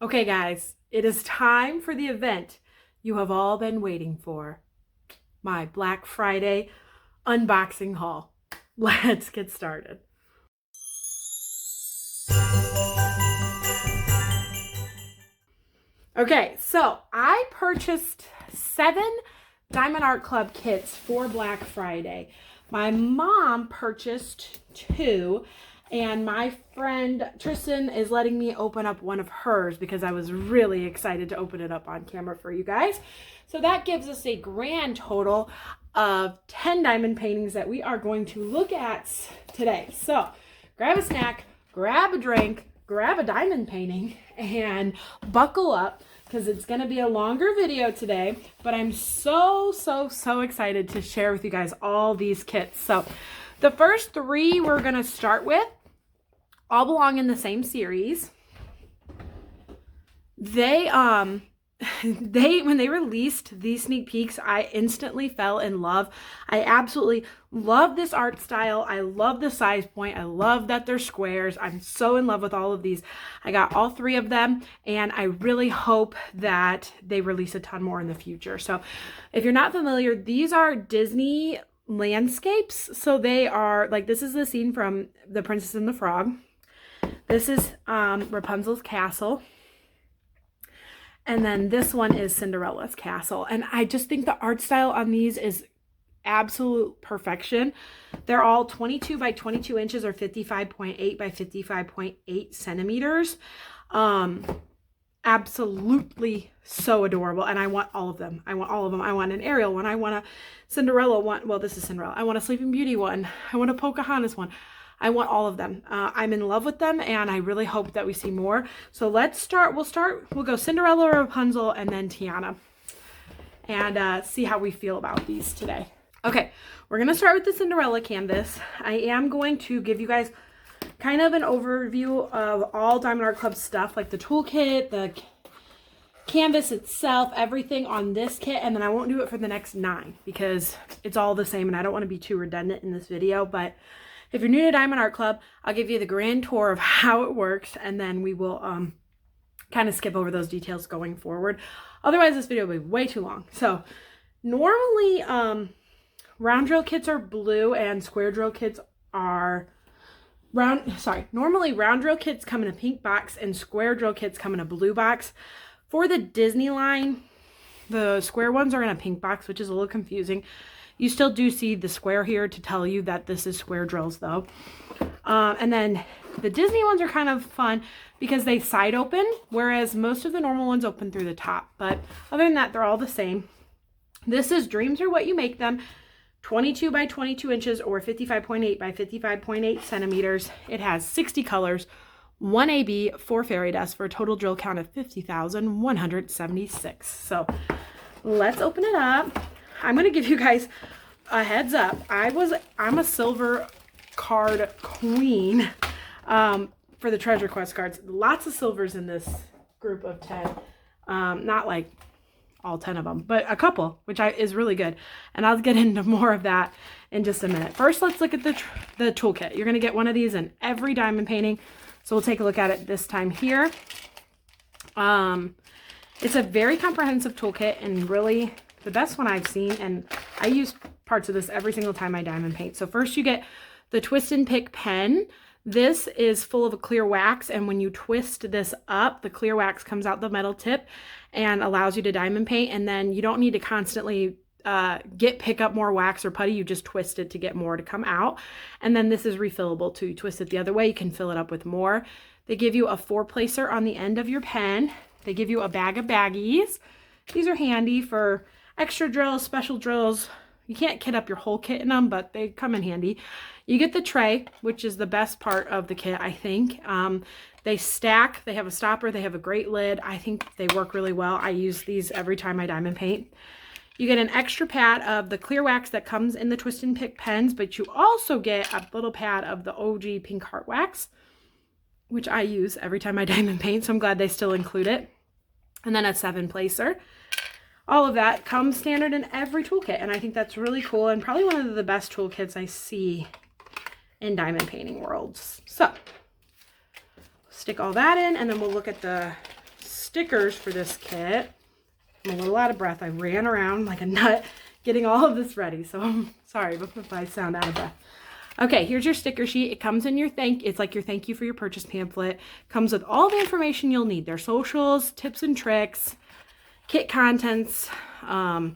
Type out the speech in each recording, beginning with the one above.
Okay, guys, it is time for the event you have all been waiting for. My Black Friday unboxing haul. Let's get started. Okay, so I purchased 7 Diamond Art Club kits for Black Friday. My mom purchased 2, and my friend Tristan is letting me open up one of hers because I was really excited to open it up on camera for you guys. So that gives us a grand total of 10 diamond paintings that we are going to look at today. So grab a snack, grab a drink, grab a diamond painting, and buckle up because it's going to be a longer video today, but I'm so excited to share with you guys all these kits. So the first 3 we're going to start with all belong in the same series. When they released these sneak peeks, I instantly fell in love. I absolutely love this art style. I love the size point. I love that they're squares. I'm so in love with all of these. I got all 3 of them, and I really hope that they release a ton more in the future. So if you're not familiar, these are Disney landscapes. So they are like, this is the scene from The Princess and the Frog. This is Rapunzel's castle. And then this one is Cinderella's castle. And I just think the art style on these is absolute perfection. They're all 22 by 22 inches or 55.8 by 55.8 centimeters. Absolutely so adorable. And I want all of them. I want all of them. I want an Ariel one. I want a Cinderella one. Well, this is Cinderella. I want a Sleeping Beauty one. I want a Pocahontas one. I want all of them. I'm in love with them, and I really hope that we see more. So let's start. We'll go Cinderella, Rapunzel, and then Tiana, and see how we feel about these today. Okay, we're going to start with the Cinderella canvas. I am going to give you guys kind of an overview of all Diamond Art Club stuff, like the toolkit, the canvas itself, everything on this kit, and then I won't do it for the next 9 because it's all the same, and I don't want to be too redundant in this video, but if you're new to Diamond Art Club, I'll give you the grand tour of how it works, and then we will kind of skip over those details going forward. Otherwise, this video will be way too long. So normally, round drill kits are blue and square drill kits are normally round drill kits come in a pink box and square drill kits come in a blue box. For the Disney line, the square ones are in a pink box, which is a little confusing. You still do see the square here to tell you that this is square drills though. And then the Disney ones are kind of fun because they side open, whereas most of the normal ones open through the top. But other than that, they're all the same. This is Dreams Are What You Make Them, 22 by 22 inches or 55.8 by 55.8 centimeters. It has 60 colors, 1 AB, 4 fairy dust for a total drill count of 50,176. So let's open it up. I'm going to give you guys a heads up. I'm a silver card queen for the Treasure Quest cards. Lots of silvers in this group of 10. Not like all 10 of them, but a couple, which is really good. And I'll get into more of that in just a minute. First, let's look at the toolkit. You're going to get one of these in every diamond painting. So we'll take a look at it this time here. It's a very comprehensive toolkit and really the best one I've seen, and I use parts of this every single time I diamond paint. So first you get the twist and pick pen. This is full of a clear wax, and when you twist this up, the clear wax comes out the metal tip and allows you to diamond paint, and then you don't need to constantly pick up more wax or putty. You just twist it to get more to come out. And then this is refillable too. You twist it the other way, you can fill it up with more. They give you a 4-placer on the end of your pen. They give you a bag of baggies. These are handy for extra drills, special drills. You can't kit up your whole kit in them, but they come in handy. You get the tray, which is the best part of the kit, I think. They stack, they have a stopper, they have a great lid. I think they work really well. I use these every time I diamond paint. You get an extra pad of the clear wax that comes in the twist and pick pens, but you also get a little pad of the OG pink heart wax, which I use every time I diamond paint, so I'm glad they still include it. And then a 7-placer. All of that comes standard in every toolkit, and I think that's really cool and probably one of the best toolkits I see in diamond painting worlds. So stick all that in, and then we'll look at the stickers for this kit. I'm a little out of breath. I ran around like a nut getting all of this ready. So I'm sorry if I sound out of breath. Okay, here's your sticker sheet. It comes in your it's like your thank you for your purchase pamphlet. Comes with all the information you'll need. Their socials, tips and tricks, kit contents, a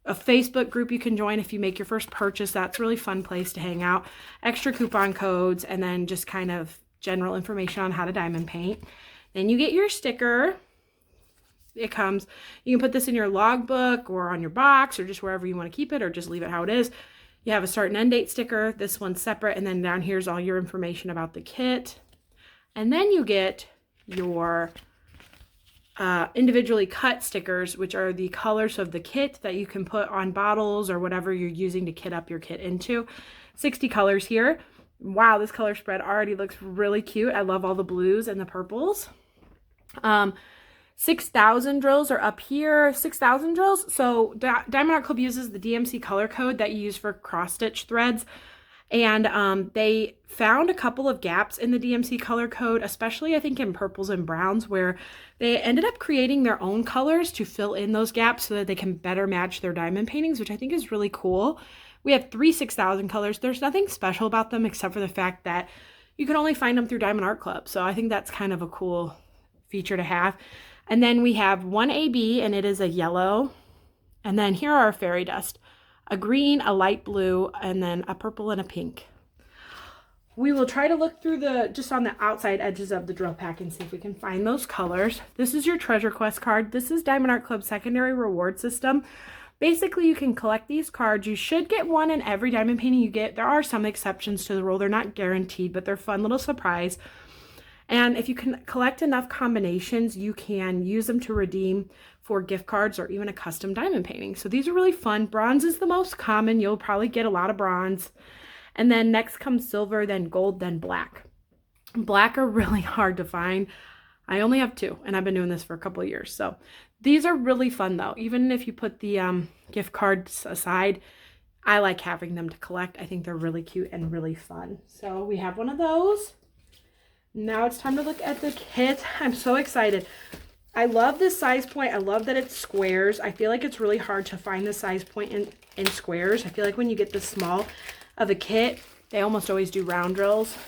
Facebook group you can join if you make your first purchase. That's a really fun place to hang out. Extra coupon codes, and then just kind of general information on how to diamond paint. Then you get your sticker. It comes, you can put this in your logbook or on your box or just wherever you want to keep it, or just leave it how it is. You have a start and end date sticker. This one's separate. And then down here's all your information about the kit. And then you get your individually cut stickers, which are the colors of the kit that you can put on bottles or whatever you're using to kit up your kit into. 60 colors here. Wow, this color spread already looks really cute. I love all the blues and the purples. 6,000 drills are up here. 6,000 drills. So Diamond Art Club uses the DMC color code that you use for cross stitch threads. And they found a couple of gaps in the DMC color code, especially I think in purples and browns, where they ended up creating their own colors to fill in those gaps so that they can better match their diamond paintings, which I think is really cool. We have 3 6,000 colors. There's nothing special about them except for the fact that you can only find them through Diamond Art Club. So I think that's kind of a cool feature to have. And then we have one AB, and it is a yellow. And then here are our fairy dust. A green, a light blue, and then a purple and a pink. We will try to look through just on the outside edges of the drill pack and see if we can find those colors. This is your treasure quest card. This is Diamond Art Club's secondary reward system. Basically, you can collect these cards. You should get one in every diamond painting you get. There are some exceptions to the rule. They're not guaranteed, but they're a fun little surprise. And if you can collect enough combinations, you can use them to redeem for gift cards or even a custom diamond painting. So these are really fun. Bronze is the most common. You'll probably get a lot of bronze. And then next comes silver, then gold, then black. Black are really hard to find. I only have 2, and I've been doing this for a couple of years. So these are really fun though. Even if you put the gift cards aside, I like having them to collect. I think they're really cute and really fun. So we have one of those. Now it's time to look at the kit. I'm so excited. I love this size point. I love that it's squares. I feel like it's really hard to find the size point in squares. I feel like when you get this small of a kit, they almost always do round drills.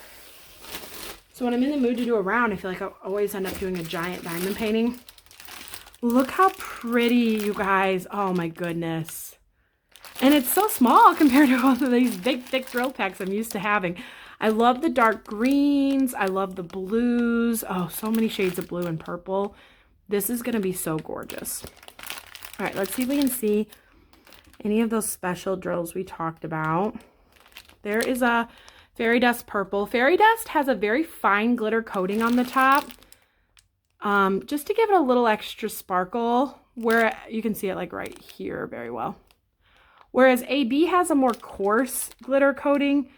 So when I'm in the mood to do a round, I feel like I always end up doing a giant diamond painting. Look how pretty, you guys. Oh my goodness. And it's so small compared to all of these big, thick drill packs I'm used to having. I love the dark greens. I love the blues. Oh, so many shades of blue and purple. This is going to be so gorgeous. All right, let's see if we can see any of those special drills we talked about. There is a fairy dust purple. Fairy dust has a very fine glitter coating on the top, just to give it a little extra sparkle, where you can see it like right here very well. Whereas AB has a more coarse glitter coating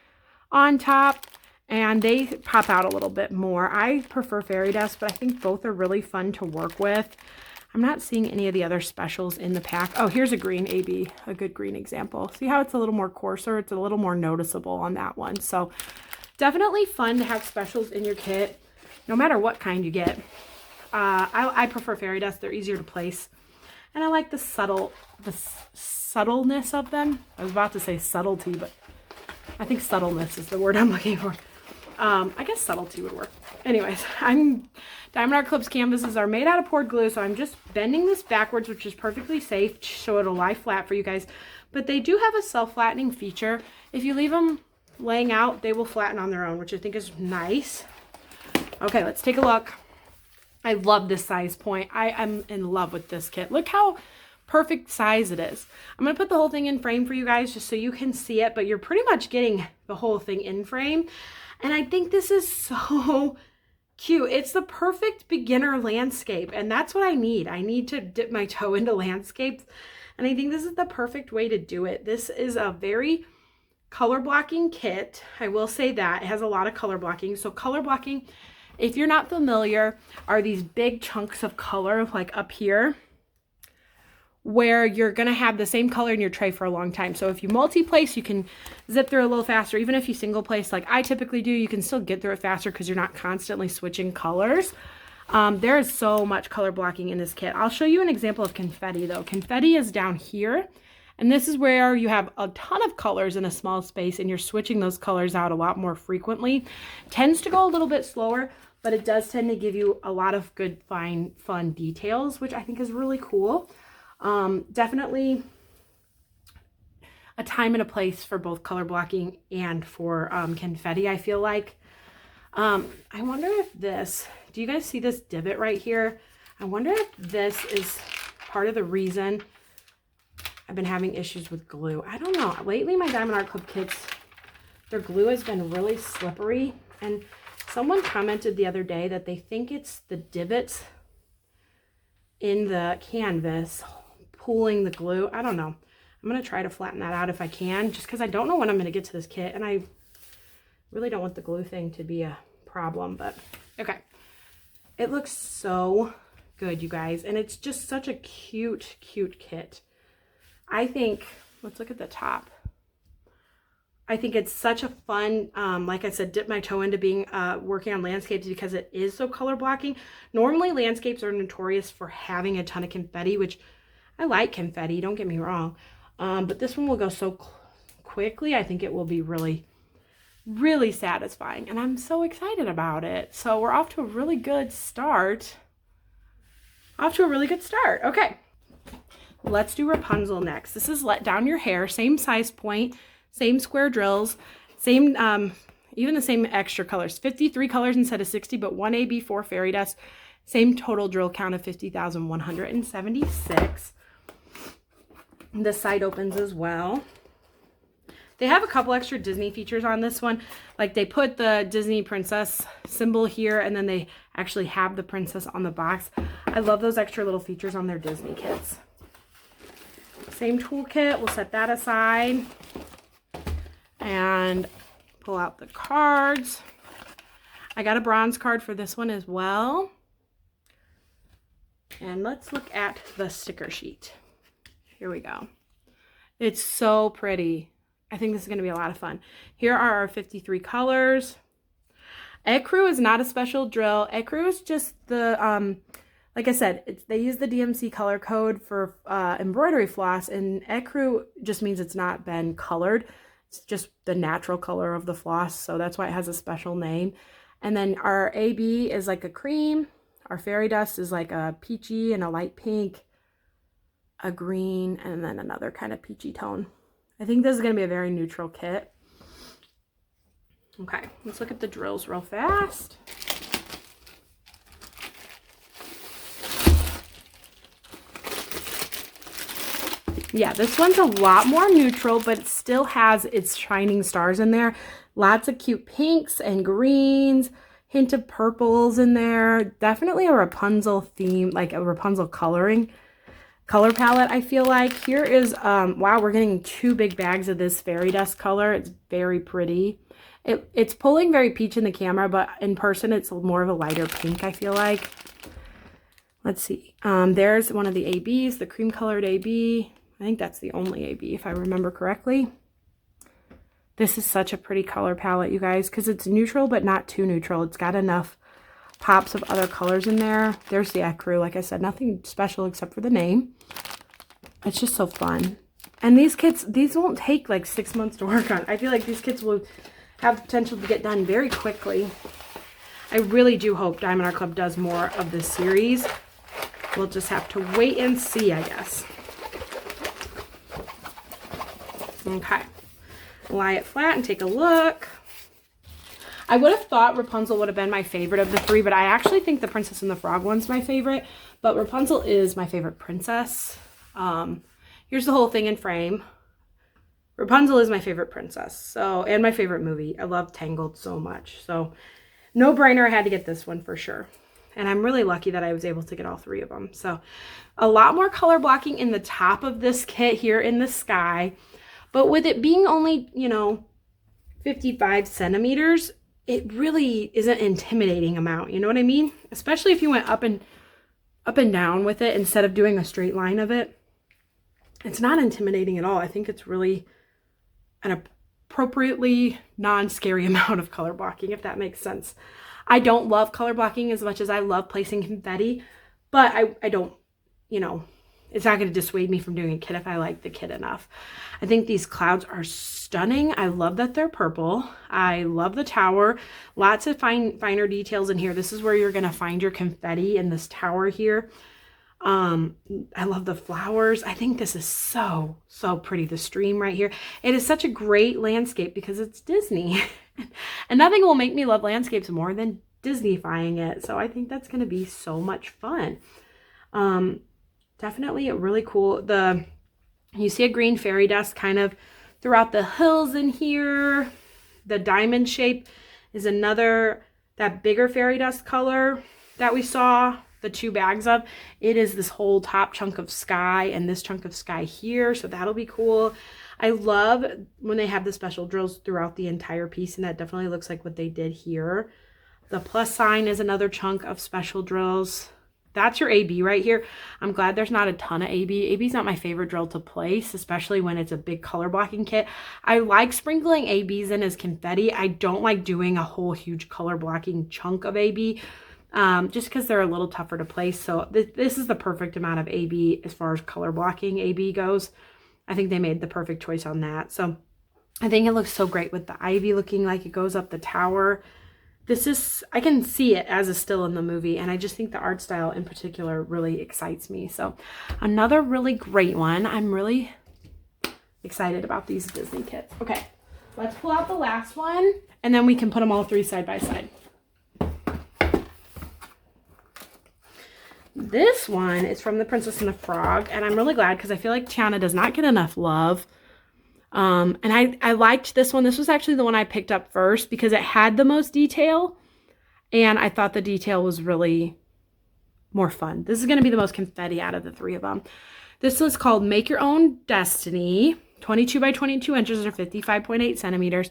on top, and they pop out a little bit more. I prefer fairy dust, but I think both are really fun to work with. I'm not seeing any of the other specials in the pack. Oh, here's a green AB, a good green example. See how it's a little more coarser? It's a little more noticeable on that one. So definitely fun to have specials in your kit, no matter what kind you get. I prefer fairy dust. They're easier to place. And I like the subtleness of them. I was about to say subtlety, but I think subtleness is the word I'm looking for. I guess subtlety would work. Anyways, Diamond Art Club's canvases are made out of poured glue, so I'm just bending this backwards, which is perfectly safe, so it'll lie flat for you guys. But they do have a self-flattening feature. If you leave them laying out, they will flatten on their own, which I think is nice. Okay, let's take a look. I love this size point. I'm in love with this kit. Look how perfect size it is. I'm going to put the whole thing in frame for you guys just so you can see it, but you're pretty much getting the whole thing in frame. And I think this is so cute. It's the perfect beginner landscape, and that's what I need. I need to dip my toe into landscapes, and I think this is the perfect way to do it. This is a very color blocking kit. I will say that. It has a lot of color blocking. So color blocking, if you're not familiar, are these big chunks of color like up here, where you're going to have the same color in your tray for a long time. So if you multi-place, you can zip through a little faster. Even if you single place like I typically do, you can still get through it faster because you're not constantly switching colors. There is so much color blocking in this kit. I'll show you an example of confetti though. Confetti is down here, and this is where you have a ton of colors in a small space and you're switching those colors out a lot more frequently. Tends to go a little bit slower, but it does tend to give you a lot of good, fine, fun details, which I think is really cool. Definitely a time and a place for both color blocking and for confetti, I feel like. I wonder if this, do you guys see this divot right here? I wonder if this is part of the reason I've been having issues with glue. I don't know. Lately, my Diamond Art Club kits, their glue has been really slippery. And someone commented the other day that they think it's the divots in the canvas pulling the glue. I don't know. I'm going to try to flatten that out if I can, just because I don't know when I'm going to get to this kit. And I really don't want the glue thing to be a problem, but okay. It looks so good, you guys. And it's just such a cute, cute kit. I think, let's look at the top. I think it's such a fun, like I said, dip my toe into being working on landscapes because it is so color blocking. Normally landscapes are notorious for having a ton of confetti, which I like confetti, don't get me wrong. But this one will go so quickly. I think it will be really satisfying, and I'm so excited about it. So we're off to a really good start. Okay, let's do Rapunzel next. This is Let Down Your Hair, same size point, same square drills, same even the same extra colors, 53 colors instead of 60, but 1 AB, 4 fairy dust, same total drill count of 50,176. The side opens as well. They have a couple extra Disney features on this one. Like they put the Disney princess symbol here, and then they actually have the princess on the box. I love those extra little features on their Disney kits. Same toolkit, we'll set that aside and pull out the cards. I got a bronze card for this one as well. And let's look at the sticker sheet. Here we go. It's so pretty. I think this is going to be a lot of fun. Here are our 53 colors. Ecru is not a special drill. Ecru is just the, like I said, they use the DMC color code for embroidery floss, and ecru just means it's not been colored. It's just the natural color of the floss, so that's why it has a special name. And then our AB is like a cream. Our fairy dust is like a peachy and a light pink, a green, and then another kind of peachy tone. I think this is going to be a very neutral kit. Okay, let's look at the drills real fast. Yeah, this one's a lot more neutral, but it still has its shining stars in there. Lots of cute pinks and greens, hint of purples in there. Definitely a Rapunzel theme, like a Rapunzel color palette, I feel like. Here is, wow, we're getting 2 big bags of this fairy dust color. It's very pretty. It's pulling very peach in the camera, but in person it's more of a lighter pink, I feel like. Let's see. There's one of the ABs, the cream colored AB. I think that's the only AB if I remember correctly. This is such a pretty color palette, you guys, because it's neutral but not too neutral. It's got enough pops of other colors in there. There's the ecru. Like I said, nothing special except for the name. It's just so fun. And these kits, these won't take like 6 months to work on. I feel like these kits will have potential to get done very quickly. I really do hope Diamond Art Club does more of this series. We'll just have to wait and see, I guess. Okay. Lie it flat and take a look. I would have thought Rapunzel would have been my favorite of the 3, but I actually think the Princess and the Frog one's my favorite. But Rapunzel is my favorite princess. Here's the whole thing in frame. Rapunzel is my favorite princess, so, and my favorite movie. I love Tangled so much. So, no brainer, I had to get this one for sure. And I'm really lucky that I was able to get all 3 of them. So, a lot more color blocking in the top of this kit here in the sky. But with it being only, you know, 55 centimeters, it really is an intimidating amount. You know what I mean? Especially if you went up and down with it instead of doing a straight line of it. It's not intimidating at all. I think it's really an appropriately non-scary amount of color blocking, if that makes sense. I don't love color blocking as much as I love placing confetti, but I don't, you know, it's not going to dissuade me from doing a kit if I like the kit enough. I think these clouds are stunning. I love that they're purple. I love the tower. Lots of finer details in here. This is where you're going to find your confetti in this tower here. I love the flowers. I think this is so pretty. The stream right here. It is such a great landscape because it's Disney. And nothing will make me love landscapes more than Disneyfying it. So I think that's going to be so much fun. Definitely really cool. You see a green fairy dust kind of throughout the hills in here. The diamond shape is another, that bigger fairy dust color that we saw the 2 bags of. It is this whole top chunk of sky and this chunk of sky here. So that'll be cool. I love when they have the special drills throughout the entire piece, and that definitely looks like what they did here. The plus sign is another chunk of special drills. That's your AB right here. I'm glad there's not a ton of AB. AB is not my favorite drill to place, especially when it's a big color blocking kit. I like sprinkling ABs in as confetti. I don't like doing a whole huge color blocking chunk of AB, just because they're a little tougher to place. So this is the perfect amount of AB as far as color blocking AB goes. I think they made the perfect choice on that. So I think it looks so great with the ivy looking like it goes up the tower. This is, I can see it as a still in the movie, and I just think the art style in particular really excites me. So another really great one. I'm really excited about these Disney kits. Okay, let's pull out the last one, and then we can put them all 3 side by side. This one is from The Princess and the Frog, and I'm really glad because I feel like Tiana does not get enough love. And I liked this one. This was actually the one I picked up first because it had the most detail, and I thought the detail was really more fun. This is going to be the most confetti out of the 3 of them. This was called Make Your Own Destiny, 22 by 22 inches or 55.8 centimeters.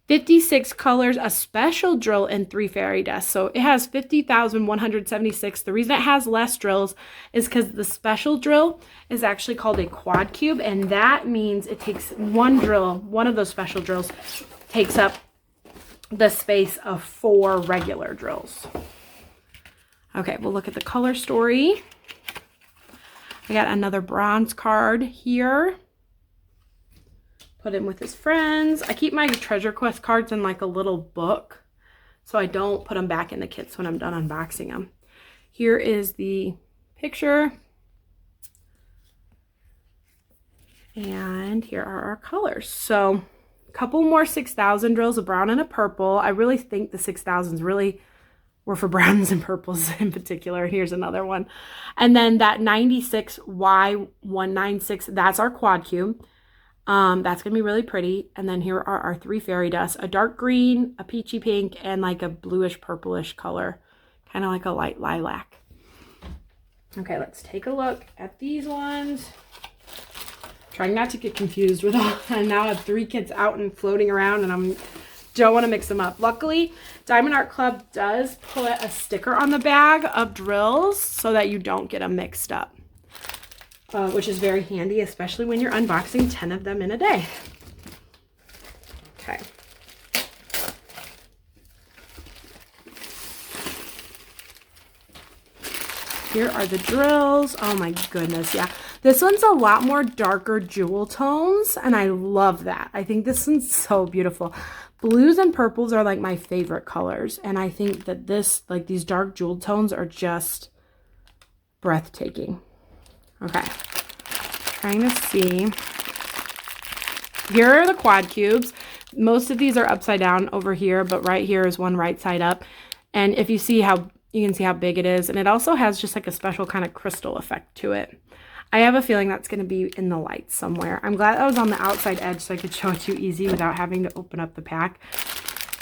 56 colors, a special drill, and 3 fairy dust. So it has 50,176. The reason it has less drills is because the special drill is actually called a quad cube, and that means it takes one drill, one of those special drills takes up the space of 4 regular drills. Okay, we'll look at the color story. I got another bronze card here. Put him with his friends. I keep my treasure quest cards in like a little book, so I don't put them back in the kits when I'm done unboxing them. Here is the picture. And here are our colors. So a couple more 6,000 drills, a brown and a purple. I really think the 6,000s really were for browns and purples in particular. Here's another one. And then that 96Y196, that's our quad cube. That's gonna be really pretty. And then here are our 3 fairy dusts, a dark green, a peachy pink, and like a bluish purplish color, kind of like a light lilac. Okay, let's take a look at these ones. Trying not to get confused with all. I now have 3 kits out and floating around, and don't want to mix them up. Luckily, Diamond Art Club does put a sticker on the bag of drills so that you don't get them mixed up. Which is very handy, especially when you're unboxing 10 of them in a day. Okay. Here are the drills. Oh my goodness, yeah. This one's a lot more darker jewel tones, and I love that. I think this one's so beautiful. Blues and purples are like my favorite colors, and I think that this, like these dark jewel tones, are just breathtaking. Okay, trying to see. Here are the quad cubes. Most of these are upside down over here, but right here is one right side up. And if you see how, you can see how big it is. And it also has just like a special kind of crystal effect to it. I have a feeling that's going to be in the lights somewhere. I'm glad that was on the outside edge so I could show it to you easy without having to open up the pack.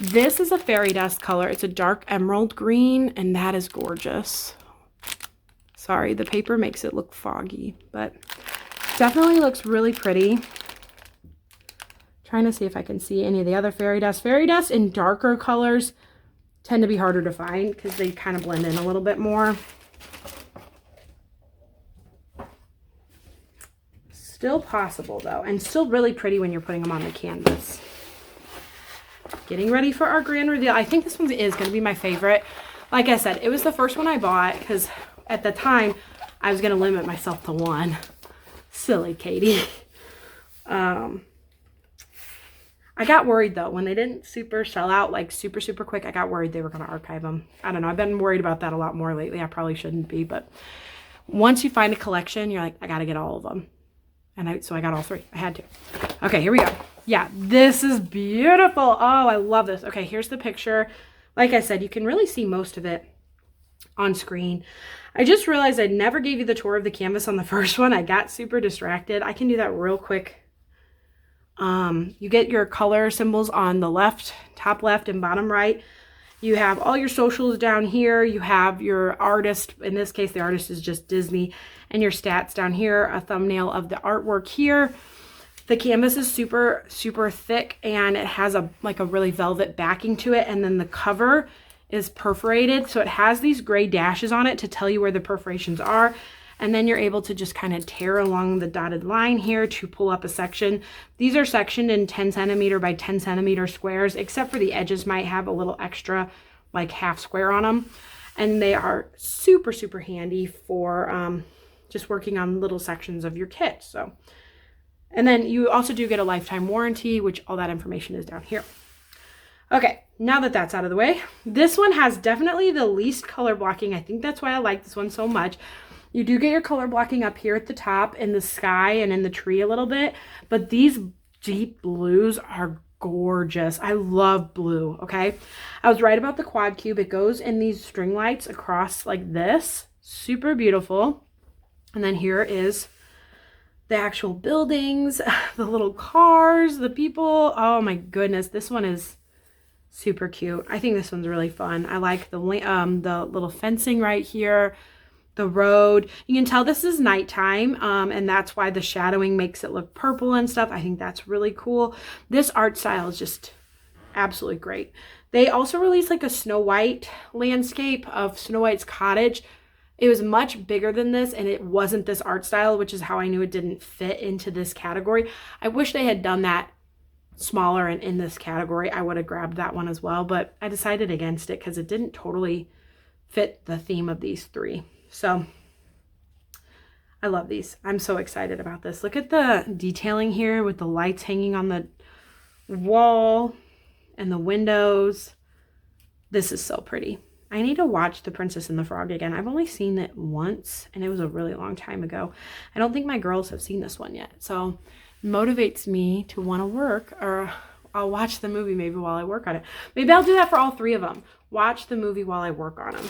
This is a fairy dust color. It's a dark emerald green, and that is gorgeous. Sorry, the paper makes it look foggy, but definitely looks really pretty. Trying to see if I can see any of the other fairy dust. Fairy dust in darker colors tend to be harder to find because they kind of blend in a little bit more. Still possible though, and still really pretty when you're putting them on the canvas. getting ready for our grand reveal. I think this one is going to be my favorite. Like I said, it was the first one I bought because at the time I was going to limit myself to one. Silly Katie. I got worried though when they didn't super sell out like super quick. I got worried they were going to archive them. I don't know. I've been worried about that a lot more lately. I probably shouldn't be, but once you find a collection, you're like, I got to get all of them. And so I got all three. I had to. Okay, here we go. Yeah, this is beautiful. Oh, I love this. Okay, here's the picture. Like I said, you can really see most of it on screen. I just realized I never gave you the tour of the canvas on the first one. I got super distracted. I can do that real quick. You get your color symbols on the left, top left and bottom right. You have all your socials down here. You have your artist. In this case, the artist is just Disney. And your stats down here, a thumbnail of the artwork here. The canvas is super thick and it has like a really velvet backing to it. And then the cover is perforated. So it has these gray dashes on it to tell you where the perforations are. And then you're able to just kind of tear along the dotted line here to pull up a section. These are sectioned in 10 centimeter by 10 centimeter squares, except for the edges might have a little extra like half square on them. And they are super handy for just working on little sections of your kit. So, and then you also do get a lifetime warranty, which all that information is down here. Okay, now that that's out of the way, this one has definitely the least color blocking. I think that's why I like this one so much. You do get your color blocking up here at the top in the sky and in the tree a little bit, but these deep blues are gorgeous. I love blue, okay? I was right about the quad cube. It goes in these string lights across like this. Super beautiful. And then here is the actual buildings, the little cars, the people. Oh my goodness, this one is super cute. I think this one's really fun. I like the little fencing right here. The road, you can tell this is nighttime, and that's why the shadowing makes it look purple and stuff. I think that's really cool. This art style is just absolutely great. They also released like a Snow White landscape of Snow White's cottage. It was much bigger than this, and it wasn't this art style, which is how I knew it didn't fit into this category. I wish they had done that smaller and in this category. I would have grabbed that one as well, but I decided against it because it didn't totally fit the theme of these three. So I love these. I'm so excited about this. Look at the detailing here with the lights hanging on the wall and the windows. This is so pretty. I need to watch The Princess and the Frog again. I've only seen it once and it was a really long time ago. I don't think my girls have seen this one yet. So it motivates me to want to work, or I'll watch the movie maybe while I work on it. Maybe I'll do that for all three of them. Watch the movie while I work on them.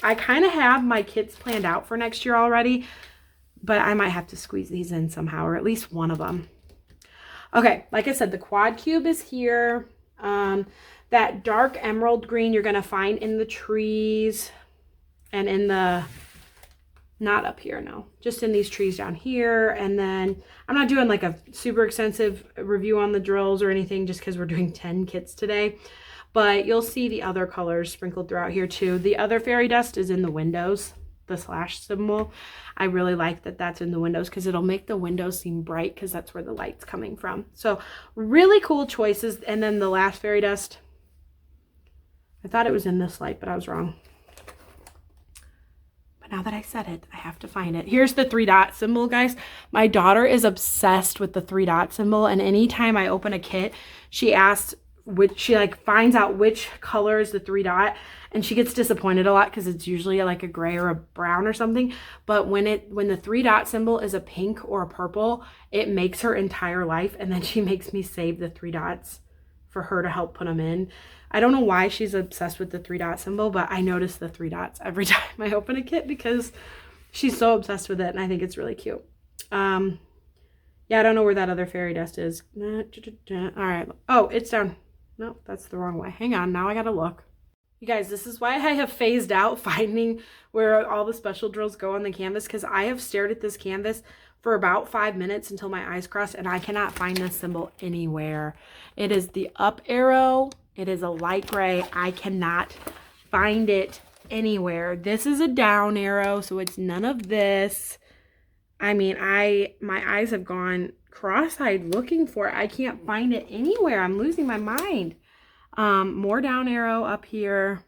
I kind of have my kits planned out for next year already, but I might have to squeeze these in somehow, or at least one of them. Okay, like I said, the quad cube is here. That dark emerald green you're going to find in the trees and in the, not up here, no, just in these trees down here. And then I'm not doing like a super extensive review on the drills or anything just because we're doing 10 kits today. But you'll see the other colors sprinkled throughout here too. The other fairy dust is in the windows, the slash symbol. I really like that that's in the windows because it'll make the windows seem bright because that's where the light's coming from. So really cool choices. And then the last fairy dust, I thought it was in this light, but I was wrong. But now that I said it, I have to find it. Here's the 3 dot symbol, guys. My daughter is obsessed with the 3 dot symbol. And anytime I open a kit, she asks, she like finds out which color is the 3 dot, and she gets disappointed a lot because it's usually like a gray or a brown or something. But when the 3 dot symbol is a pink or a purple, it makes her entire life. And then she makes me save the 3 dots for her to help put them in. I don't know why she's obsessed with the 3 dot symbol, but I notice the 3 dots every time I open a kit because she's so obsessed with it, and I think it's really cute. Yeah, I don't know where that other fairy dust is. All right. Oh, it's down. No, that's the wrong way. Hang on. Now I got to look. You guys, this is why I have phased out finding where all the special drills go on the canvas, because I have stared at this canvas for about 5 minutes until my eyes cross, and I cannot find this symbol anywhere. It is the up arrow. It is a light gray. I cannot find it anywhere. This is a down arrow, so it's none of this. I mean, my eyes have gone cross-eyed looking for it. I can't find it anywhere. I'm losing my mind. More down arrow up here.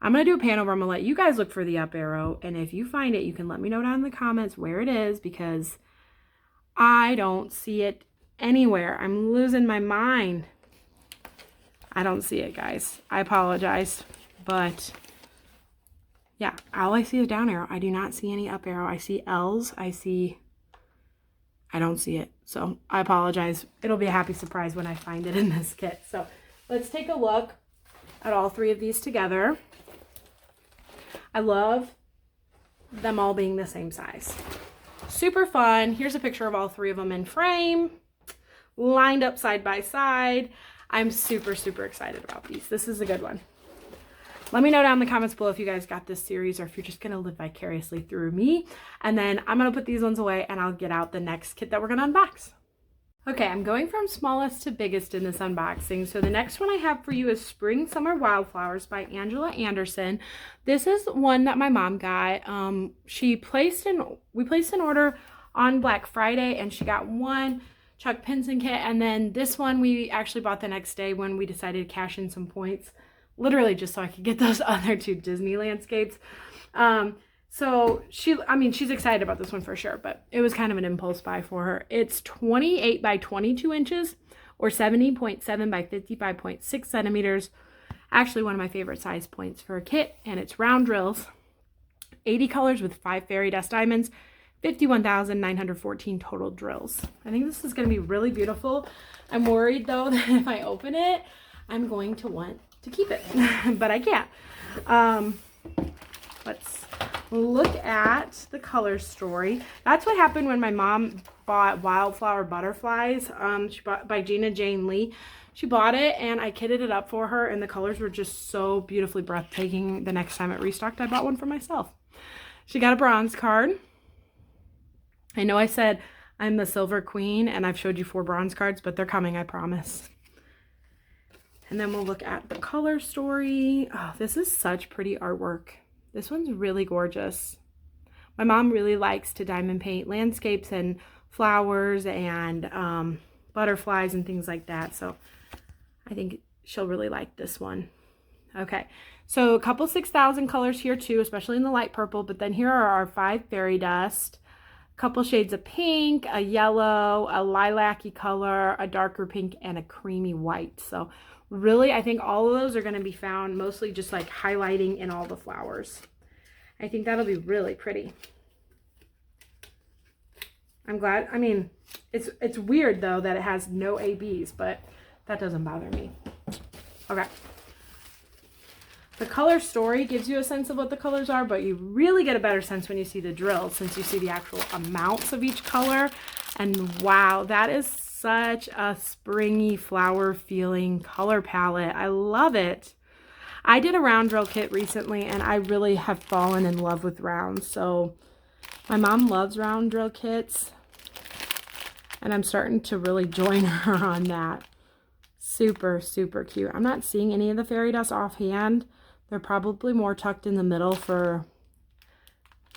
I'm going to do a pan over. I'm going to let you guys look for the up arrow. And if you find it, you can let me know down in the comments where it is, because I don't see it anywhere. I'm losing my mind. I don't see it, guys. I apologize. But yeah, all I see is down arrow. I do not see any up arrow. I see L's. I don't see it. So I apologize. It'll be a happy surprise when I find it in this kit. So let's take a look at all three of these together. I love them all being the same size. Super fun. Here's a picture of all three of them in frame, lined up side by side. I'm super, super excited about these. This is a good one. Let me know down in the comments below if you guys got this series, or if you're just going to live vicariously through me. And then I'm going to put these ones away and I'll get out the next kit that we're going to unbox. Okay, I'm going from smallest to biggest in this unboxing. So the next one I have for you is Spring Summer Wildflowers by Angela Anderson. This is one that my mom got. We placed an order on Black Friday, and she got one Chuck Penson kit, and then this one we actually bought the next day when we decided to cash in some points, literally just so I could get those other two Disney landscapes. So she's excited about this one for sure, but it was kind of an impulse buy for her. It's 28 by 22 inches or 70.7 by 55.6 centimeters. Actually, one of my favorite size points for a kit, and it's round drills, 80 colors with 5 fairy dust diamonds, 51,914 total drills. I think this is going to be really beautiful. I'm worried though that if I open it, I'm going to want to keep it, but I can't. Let's look at the color story. That's what happened when my mom bought Wildflower Butterflies. She bought by Gina Jane Lee. She bought it and I kitted it up for her, and the colors were just so beautifully breathtaking. The next time it restocked, I bought one for myself. She got a bronze card. I know I said I'm the silver queen and I've showed you 4 bronze cards, but they're coming, I promise. And then we'll look at the color story. Oh, this is such pretty artwork. This one's really gorgeous. My mom really likes to diamond paint landscapes and flowers and butterflies and things like that. So I think she'll really like this one. Okay, so a couple 6,000 colors here too, especially in the light purple. But then here are our 5 fairy dust. A couple shades of pink, a yellow, a lilac-y color, a darker pink, and a creamy white. So really, I think all of those are going to be found mostly just like highlighting in all the flowers. I think that'll be really pretty. I'm glad. I mean, it's weird though that it has no ABs, but that doesn't bother me. Okay. The color story gives you a sense of what the colors are, but you really get a better sense when you see the drills, since you see the actual amounts of each color. And wow, that is such a springy flower feeling color palette. I love it. I did a round drill kit recently and I really have fallen in love with rounds. So my mom loves round drill kits and I'm starting to really join her on that. Super, super cute. I'm not seeing any of the fairy dust offhand. They're probably more tucked in the middle for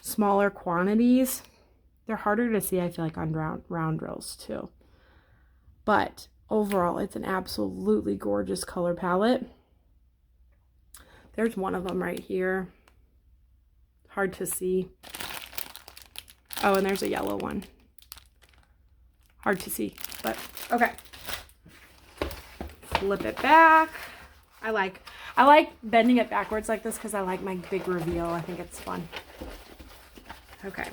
smaller quantities. They're harder to see, I feel like, on round drills too. But overall, it's an absolutely gorgeous color palette. There's one of them right here. Hard to see. Oh, and there's a yellow one. Hard to see, but okay. Flip it back. I like bending it backwards like this because I like my big reveal. I think it's fun. Okay.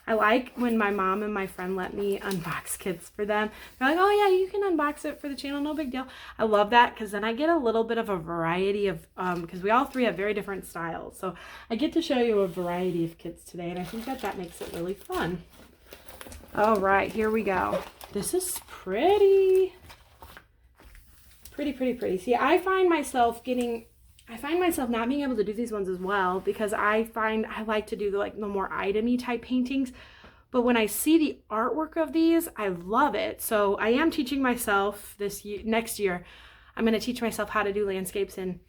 I like when my mom and my friend let me unbox kits for them. They're like, oh yeah, you can unbox it for the channel, no big deal. I love that because then I get a little bit of a variety of, because we all three have very different styles. So I get to show you a variety of kits today, and I think that makes it really fun. All right, here we go. This is pretty. Pretty. See, I find myself not being able to do these ones as well because I find I like to do the more item-y type paintings. But when I see the artwork of these, I love it. So I am teaching myself next year, I'm going to teach myself how to do landscapes and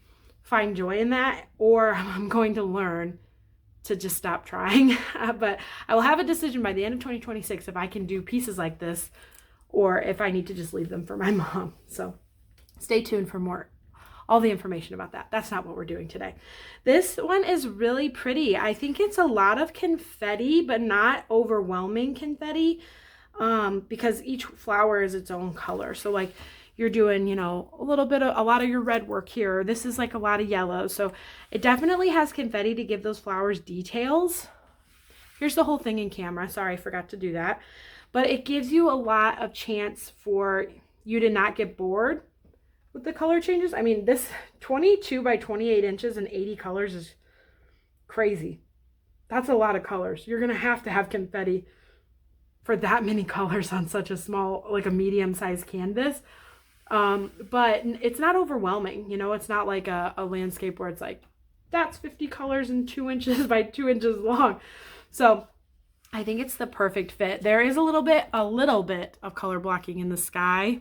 find joy in that, or I'm going to learn to just stop trying. But I will have a decision by the end of 2026 if I can do pieces like this or if I need to just leave them for my mom. So stay tuned for more, all the information about that. That's not what we're doing today. This one is really pretty. I think it's a lot of confetti, but not overwhelming confetti, because each flower is its own color. So like you're doing, you know, a lot of your red work here. This is like a lot of yellow. So it definitely has confetti to give those flowers details. Here's the whole thing in camera. Sorry, I forgot to do that. But it gives you a lot of chance for you to not get bored with the color changes. I mean, this 22 by 28 inches and 80 colors is crazy. That's a lot of colors. You're going to have confetti for that many colors on such a small, like a medium-sized canvas. But it's not overwhelming. You know, it's not like a landscape where it's like, that's 50 colors and 2 inches by 2 inches long. So I think it's the perfect fit. There is a little bit of color blocking in the sky.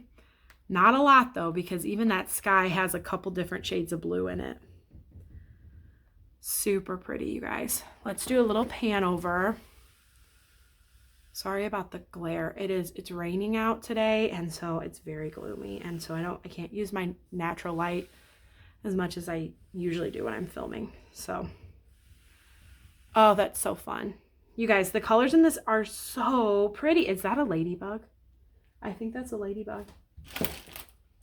Not a lot though, because even that sky has a couple different shades of blue in it. Super pretty, you guys. Let's do a little pan over. Sorry about the glare. It's raining out today, and so it's very gloomy, and so I can't use my natural light as much as I usually do when I'm filming. So, oh, that's so fun. You guys, the colors in this are so pretty. Is that a ladybug? I think that's a ladybug.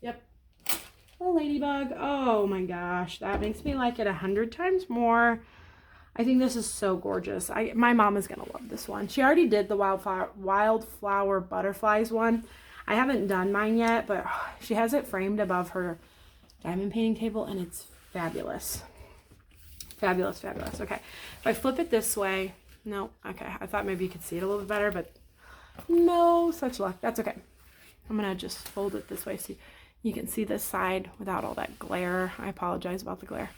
Yep. A ladybug. Oh my gosh. That makes me like it 100 times more. I think this is so gorgeous. My mom is going to love this one. She already did the wildflower butterflies one. I haven't done mine yet, but she has it framed above her diamond painting table, and it's fabulous. Fabulous, fabulous. Okay. If I flip it this way, no, okay. I thought maybe you could see it a little bit better, but no such luck. That's okay. I'm going to just fold it this way so you can see this side without all that glare. I apologize about the glare.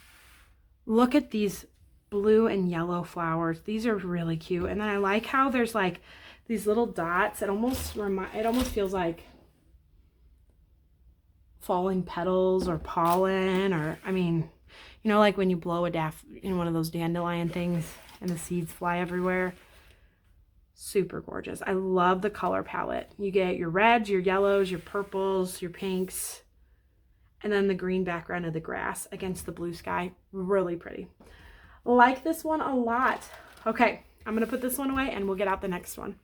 Look at these blue and yellow flowers. These are really cute. And then I like how there's like these little dots. It almost feels like falling petals or pollen, or I mean, you know, like when you blow in one of those dandelion things and the seeds fly everywhere. Super gorgeous. I love the color palette. You get your reds, your yellows, your purples, your pinks, and then the green background of the grass against the blue sky. Really pretty. Like this one a lot. Okay, I'm going to put this one away and we'll get out the next one.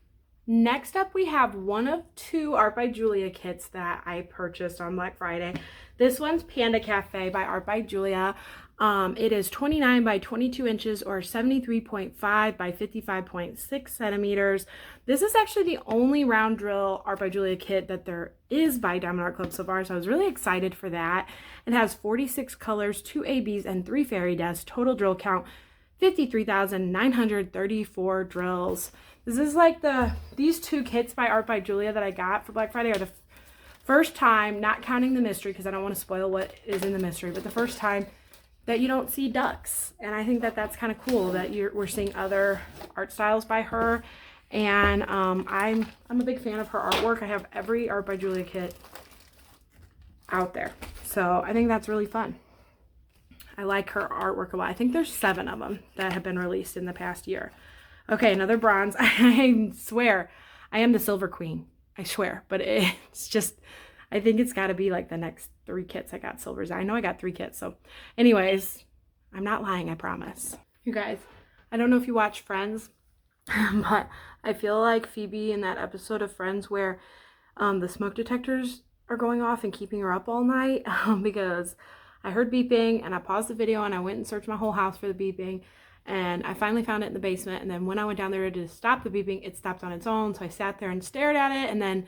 Next up, we have one of two Art by Julia kits that I purchased on Black Friday. This one's Panda Cafe by Art by Julia. It is 29 by 22 inches or 73.5 by 55.6 centimeters. This is actually the only round drill Art by Julia kit that there is by Diamond Art Club so far, so I was really excited for that. It has 46 colors, 2 ABs, and 3 fairy dust. Total drill count, 53,934 drills. This is like these two kits by Art by Julia that I got for Black Friday are the first time, not counting the mystery because I don't want to spoil what is in the mystery, but the first time that you don't see ducks. And I think that that's kind of cool that we're seeing other art styles by her. And I'm a big fan of her artwork. I have every Art by Julia kit out there. So I think that's really fun. I like her artwork a lot. I think there's 7 of them that have been released in the past year. Okay, another bronze. I swear, I am the silver queen. I swear. But it's just, I think it's got to be like the next 3 kits I got silvers. I know I got 3 kits. So anyways, I'm not lying, I promise. You guys, I don't know if you watch Friends, but I feel like Phoebe in that episode of Friends where the smoke detectors are going off and keeping her up all night because I heard beeping and I paused the video and I went and searched my whole house for the beeping. And I finally found it in the basement. And then when I went down there to stop the beeping, it stopped on its own. So I sat there and stared at it. And then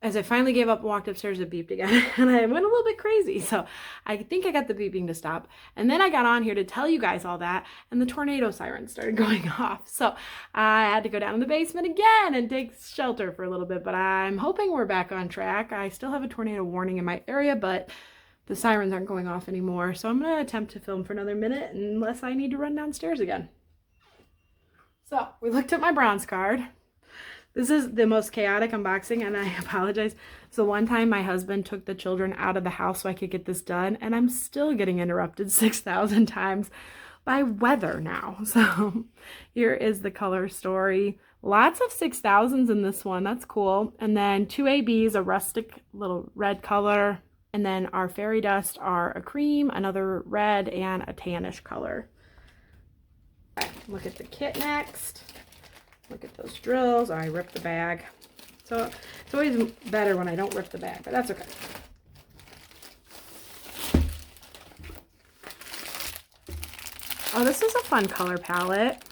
as I finally gave up and walked upstairs, it beeped again. And I went a little bit crazy. So I think I got the beeping to stop. And then I got on here to tell you guys all that. And the tornado siren started going off. So I had to go down in the basement again and take shelter for a little bit. But I'm hoping we're back on track. I still have a tornado warning in my area, but the sirens aren't going off anymore. So I'm going to attempt to film for another minute unless I need to run downstairs again. So we looked at my bronze card. This is the most chaotic unboxing and I apologize. So one time my husband took the children out of the house so I could get this done and I'm still getting interrupted 6,000 times by weather now. So here is the color story. Lots of 6000s in this one. That's cool. And then 2 ABs, a rustic little red color. And then our fairy dust are a cream, another red, and a tannish color. Okay, look at the kit next. Look at those drills. Oh, I ripped the bag. So it's always better when I don't rip the bag, but that's okay. Oh, this is a fun color palette.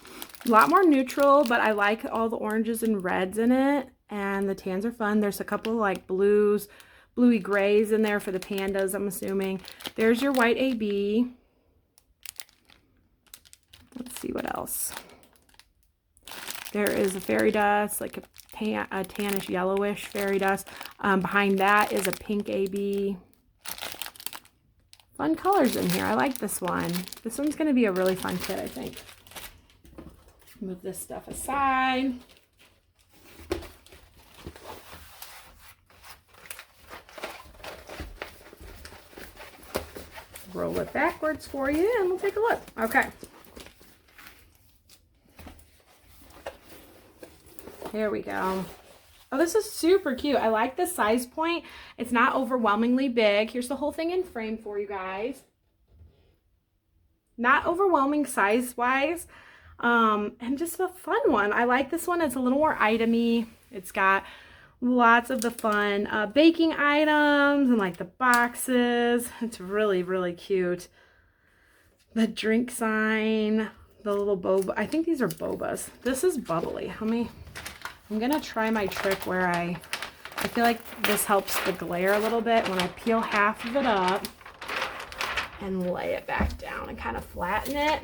A lot more neutral, but I like all the oranges and reds in it. And the tans are fun. There's a couple like blues, bluey grays in there for the pandas, I'm assuming. There's your white AB. Let's see what else. There is a fairy dust, like a tannish yellowish fairy dust. Behind that is a pink AB. Fun colors in here. I like this one. This one's going to be a really fun kit, I think. Move this stuff aside. Roll it backwards for you and we'll take a look. Okay. Here we go. Oh, this is super cute. I like the size point. It's not overwhelmingly big. Here's the whole thing in frame for you guys. Not overwhelming size-wise. And just a fun one. I like this one. It's a little more item-y. It's got lots of the fun baking items and like the boxes. It's really, really cute. The drink sign, the little boba. I think these are bobas. This is bubbly. I'm going to try my trick where I feel like this helps the glare a little bit when I peel half of it up and lay it back down and kind of flatten it.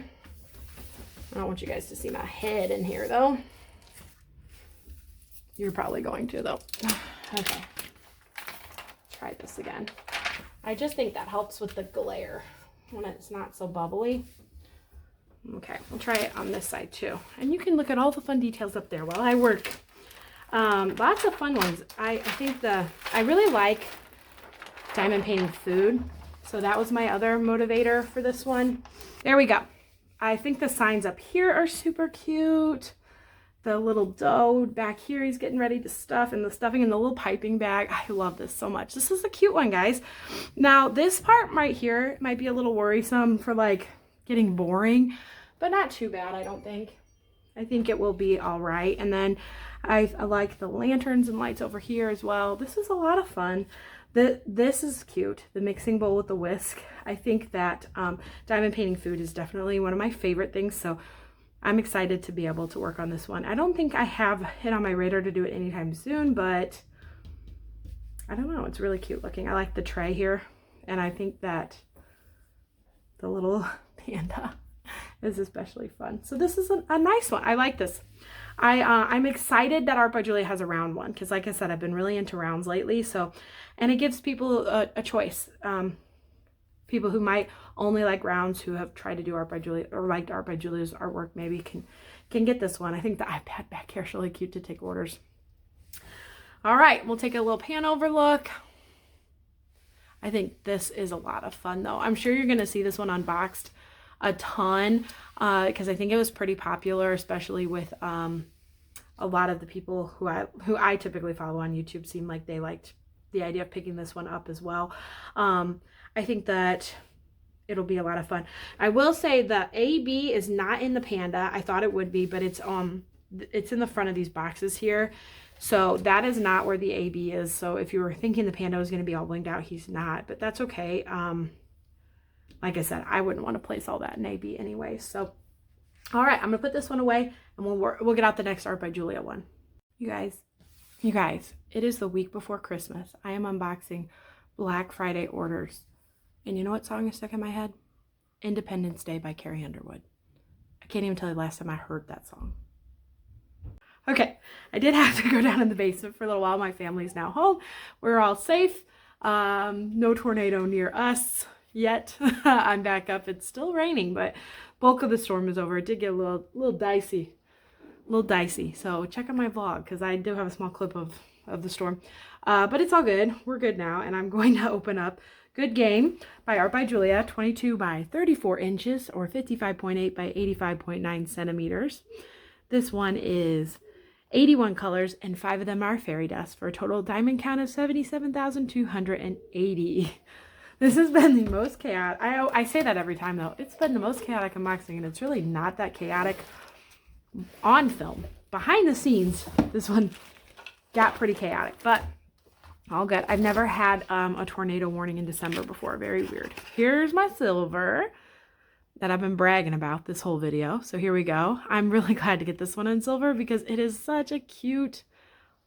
I don't want you guys to see my head in here though. You're probably going to though. Okay. Try this again. I just think that helps with the glare when it's not so bubbly. Okay, we'll try it on this side too. And you can look at all the fun details up there while I work. Lots of fun ones. I think I really like diamond painting food. So that was my other motivator for this one. There we go. I think the signs up here are super cute. The little dough back here he's getting ready to stuff, and the stuffing in the little piping bag. I love this so much. This is a cute one, guys. Now this part right here might be a little worrisome for like getting boring, but not too bad, I don't think. I think it will be all right. And then I like the lanterns and lights over here as well. This is a lot of fun. This is cute. The mixing bowl with the whisk. I think that diamond painting food is definitely one of my favorite things. So I'm excited to be able to work on this one. I don't think I have it on my radar to do it anytime soon, but I don't know. It's really cute looking. I like the tray here. And I think that the little panda is especially fun. So this is a nice one. I like this. I'm excited that Art by Julia has a round one because, like I said, I've been really into rounds lately. So, and it gives people a choice. People who might only like rounds, who have tried to do Art by Julia or liked Art by Julia's artwork, maybe can get this one. I think the iPad back here is really cute to take orders. All right, we'll take a little pan over look. I think this is a lot of fun though. I'm sure you're going to see this one unboxed a ton because I think it was pretty popular, especially with a lot of the people who I typically follow on YouTube seemed like they liked the idea of picking this one up as well. I think that it'll be a lot of fun. I will say the AB is not in the Panda. I thought it would be, but it's in the front of these boxes here. So that is not where the AB is. So if you were thinking the Panda was going to be all blinged out, he's not, but that's okay. Like I said, I wouldn't want to place all that in AB anyway. So, all right, I'm going to put this one away and we'll get out the next Art by Julia one. You guys, it is the week before Christmas. I am unboxing Black Friday orders. And you know what song is stuck in my head? Independence Day by Carrie Underwood. I can't even tell you the last time I heard that song. Okay, I did have to go down in the basement for a little while. My family's now home. We're all safe. No tornado near us yet. I'm back up. It's still raining, but bulk of the storm is over. It did get a little dicey. So check out my vlog because I do have a small clip of the storm. But it's all good. We're good now. And I'm going to open up Good Game by Art by Julia, 22 by 34 inches or 55.8 by 85.9 centimeters. This one is 81 colors, and 5 of them are fairy dust for a total diamond count of 77,280. This has been the most chaotic. I say that every time though. It's been the most chaotic unboxing, and it's really not that chaotic on film. Behind the scenes, this one got pretty chaotic, but all good. I've never had a tornado warning in December before. Very weird. Here's my silver that I've been bragging about this whole video. So here we go. I'm really glad to get this one in silver because it is such a cute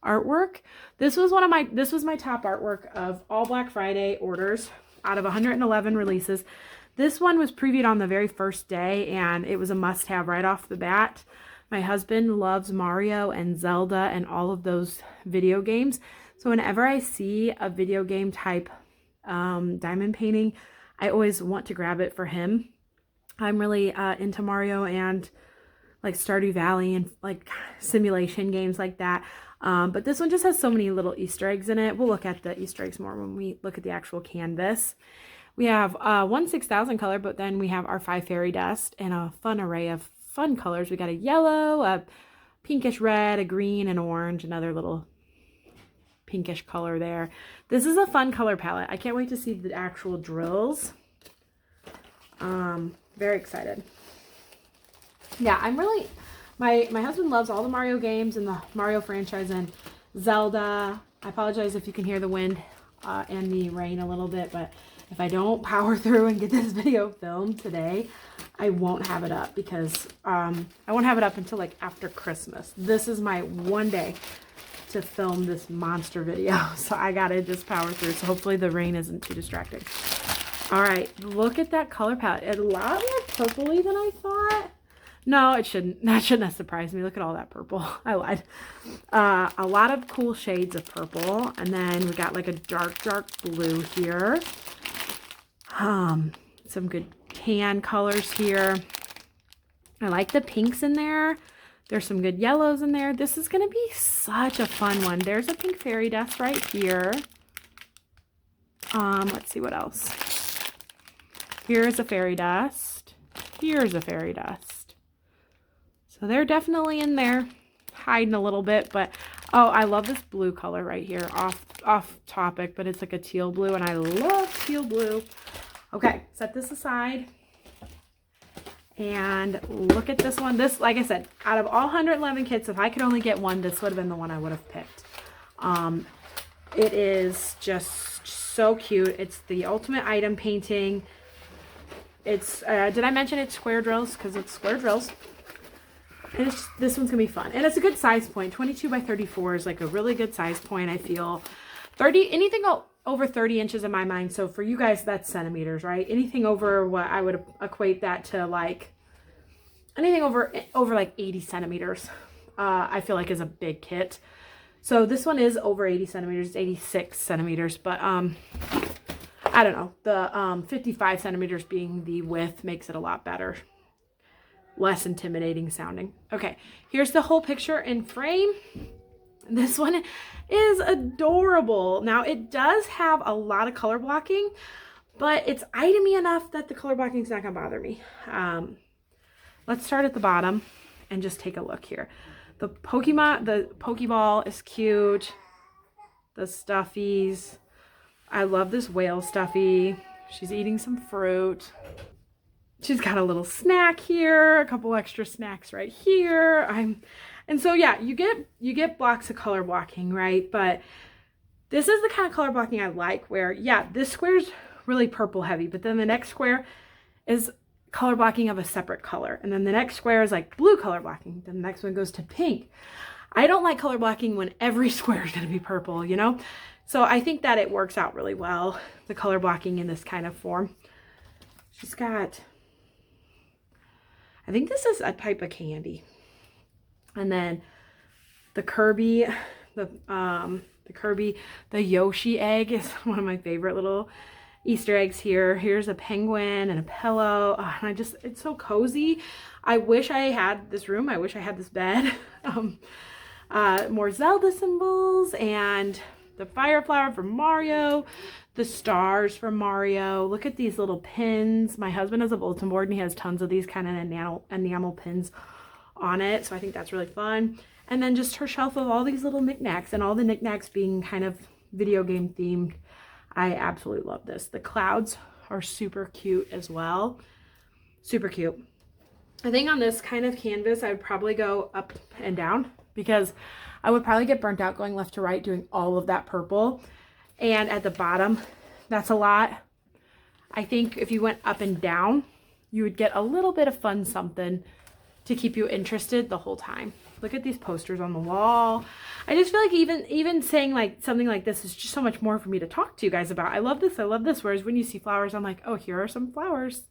artwork. This was my top artwork of all Black Friday orders out of 111 releases. This one was previewed on the very first day, and it was a must-have right off the bat. My husband loves Mario and Zelda and all of those video games. So whenever I see a video game type diamond painting, I always want to grab it for him. I'm really into Mario and like Stardew Valley and like simulation games like that. But this one just has so many little Easter eggs in it. We'll look at the Easter eggs more when we look at the actual canvas. We have one 6,000 color, but then we have our 5 fairy dust and a fun array of fun colors. We got a yellow, a pinkish red, a green, and orange, another little pinkish color there. This is a fun color palette. I can't wait to see the actual drills. Very excited. Yeah, I'm really, my husband loves all the Mario games and the Mario franchise and Zelda. I apologize if you can hear the wind and the rain a little bit, but if I don't power through and get this video filmed today, I won't have it up because I won't have it up until like after Christmas. This is my one day to film this monster video, so I gotta just power through. So hopefully the rain isn't too distracting. All right, look at that color palette. It's a lot more purpley than I thought. No, it shouldn't. That shouldn't have surprised me. Look at all that purple. I lied. A lot of cool shades of purple, and then we got like a dark blue here. Some good tan colors here. I like the pinks in there. There's some good yellows in there. This is going to be such a fun one. There's a pink fairy dust right here. Let's see what else. Here's a fairy dust. Here's a fairy dust. So they're definitely in there, hiding a little bit, but oh, I love this blue color right here. Off topic, but it's like a teal blue, and I love teal blue. Okay, set this aside. And look at this one. This, like I said, out of all 111 kits, if I could only get one, this would have been the one I would have picked. It is just so cute. It's the ultimate item painting. It's, did I mention it's square drills? Because it's square drills. And this one's going to be fun. And it's a good size point. 22 by 34 is like a really good size point, I feel. 30, anything over 30 inches in my mind. So for you guys, that's centimeters, right? Anything over what I would equate that to, like anything over like 80 centimeters, I feel like is a big kit. So this one is over 80 centimeters, it's 86 centimeters, but I don't know. The 55 centimeters being the width makes it a lot better. Less intimidating sounding. Okay, here's the whole picture in frame. This one is adorable. Now, it does have a lot of color blocking, but it's itemy enough that the color blocking is not going to bother me. Let's start at the bottom and just take a look here. The Pokeball is cute. The stuffies. I love this whale stuffy. She's eating some fruit. She's got a little snack here, a couple extra snacks right here. And so yeah, you get blocks of color blocking, right? But this is the kind of color blocking I like, where yeah, this square's really purple heavy, but then the next square is color blocking of a separate color. And then the next square is like blue color blocking. Then the next one goes to pink. I don't like color blocking when every square is going to be purple, you know? So I think that it works out really well, the color blocking in this kind of form. She's got, I think this is a type of candy. And then the Kirby, the Yoshi egg is one of my favorite little Easter eggs here. Here's a penguin and a pillow. Oh, and it's so cozy. I wish I had this room. I wish I had this bed. More Zelda symbols and the fire flower from Mario, the stars from Mario. Look at these little pins. My husband has a bulletin board and he has tons of these kind of enamel pins on it. So I think that's really fun. And then just her shelf of all these little knickknacks, and all the knickknacks being kind of video game themed. I absolutely love this. The clouds are super cute as well. Super cute. I think on this kind of canvas, I would probably go up and down because I would probably get burnt out going left to right doing all of that purple. And at the bottom, that's a lot. I think if you went up and down, you would get a little bit of fun something to keep you interested the whole time. Look at these posters on the wall. I just feel like even saying like something like this is just so much more for me to talk to you guys about. I love this. I love this. Whereas when you see flowers, I'm like, oh, here are some flowers.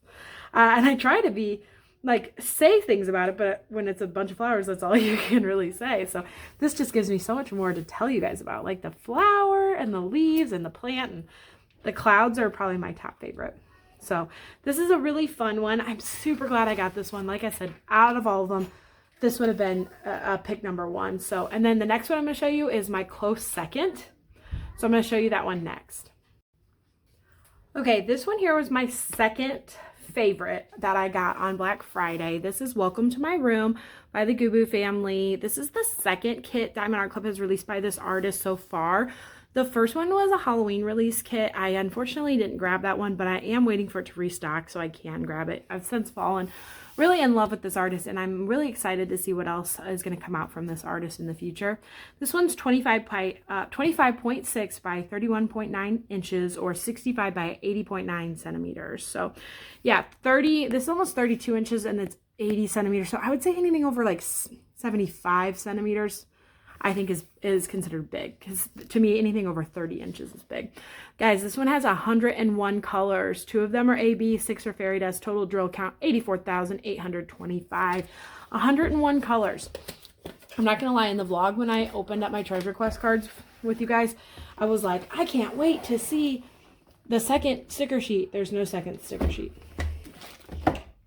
And I try to be like, say things about it, but when it's a bunch of flowers, that's all you can really say. So this just gives me so much more to tell you guys about, like the flower and the leaves and the plant, and the clouds are probably my top favorite. So this is a really fun one. I'm super glad I got this one. Like I said, out of all of them, this would have been a pick number one. So, and then the next one I'm going to show you is my close second. So I'm going to show you that one next. Okay, this one here was my second favorite that I got on Black Friday. This is Welcome to My Room by the Gubufamily. This is the second kit Diamond Art Club has released by this artist so far. The first one was a Halloween release kit. I unfortunately didn't grab that one, but I am waiting for it to restock so I can grab it. I've since fallen really in love with this artist, and I'm really excited to see what else is going to come out from this artist in the future. This one's 25.6 by 31.9 inches or 65 by 80.9 centimeters. So yeah, this is almost 32 inches and it's 80 centimeters. So I would say anything over like 75 centimeters I think is considered big, because to me anything over 30 inches is big. Guys, this one has 101 colors. 2 of them are AB, 6 are fairy dust. Total drill count 84,825. 101 colors. I'm not gonna lie, in the vlog when I opened up my treasure quest cards with you guys, I was like, I can't wait to see the second sticker sheet. There's no second sticker sheet.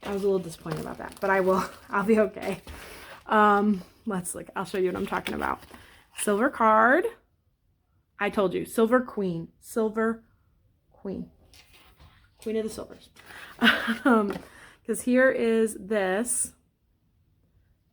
I was a little disappointed about that, but I'll be okay. Let's look. I'll show you what I'm talking about. Silver card. I told you, silver queen. Silver queen. Queen of the silvers. Because here is this,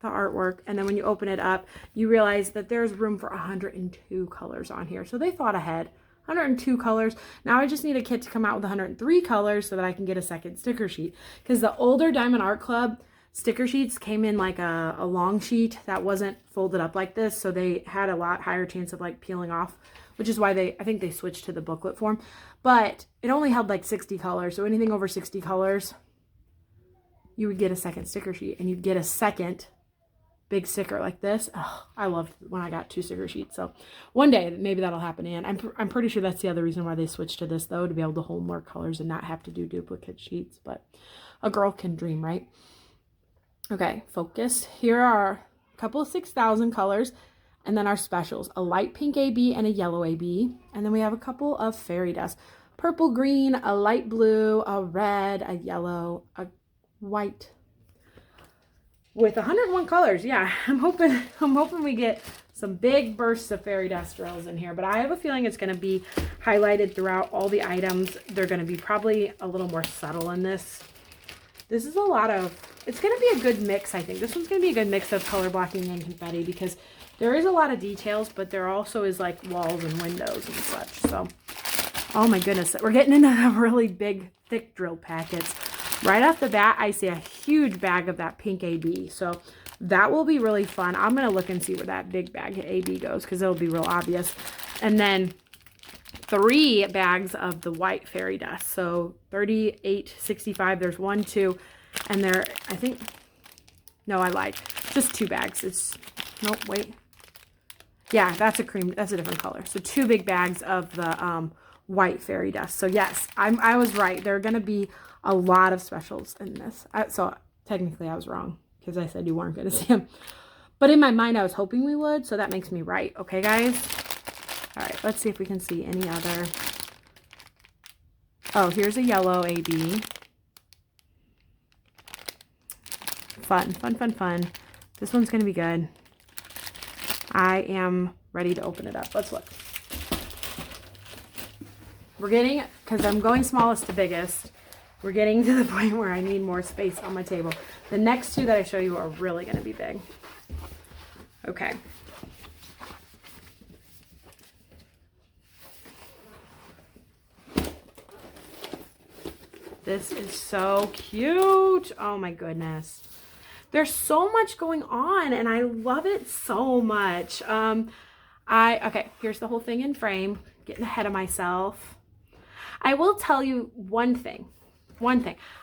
the artwork, and then when you open it up, you realize that there's room for 102 colors on here. So they thought ahead. 102 colors. Now I just need a kit to come out with 103 colors so that I can get a second sticker sheet. Because the older Diamond Art Club sticker sheets came in like a long sheet that wasn't folded up like this, so they had a lot higher chance of like peeling off, which is why I think they switched to the booklet form. But it only held like 60 colors, so anything over 60 colors you would get a second sticker sheet, and you'd get a second big sticker like this. Oh, I loved when I got 2 sticker sheets. So one day maybe that'll happen. And I'm pretty sure that's the other reason why they switched to this, though, to be able to hold more colors and not have to do duplicate sheets. But a girl can dream, right? Okay, focus. Here are a couple of 6,000 colors, and then our specials, a light pink AB and a yellow AB. And then we have a couple of fairy dust, purple, green, a light blue, a red, a yellow, a white, with 101 colors. Yeah, I'm hoping we get some big bursts of fairy dust drills in here, but I have a feeling it's going to be highlighted throughout all the items. They're going to be probably a little more subtle in this. This is it's going to be a good mix, I think. This one's going to be a good mix of color blocking and confetti, because there is a lot of details, but there also is like walls and windows and such. So, oh my goodness, we're getting into really big, thick drill packets. Right off the bat, I see a huge bag of that pink AB. So that will be really fun. I'm going to look and see where that big bag of AB goes, because it'll be real obvious. And then 3 bags of the white fairy dust. So 38, 65. There's 1, 2, and there, I think, no, I lied. Just 2 bags. Nope, wait. Yeah, that's a different color. So 2 big bags of the white fairy dust. So yes, I was right. There are going to be a lot of specials in this. So technically I was wrong, because I said you weren't going to see them. But in my mind, I was hoping we would. So that makes me right. Okay, guys? All right, let's see if we can see any other. Oh, here's a yellow AB. Fun, fun, fun, fun. This one's going to be good. I am ready to open it up. Let's look. We're getting, because I'm going smallest to biggest, We're getting to the point where I need more space on my table. The next two that I show you are really going to be big. Okay. This is so cute. Oh my goodness. There's so much going on and I love it so much. Okay, here's the whole thing in frame. Getting ahead of myself. I will tell you one thing.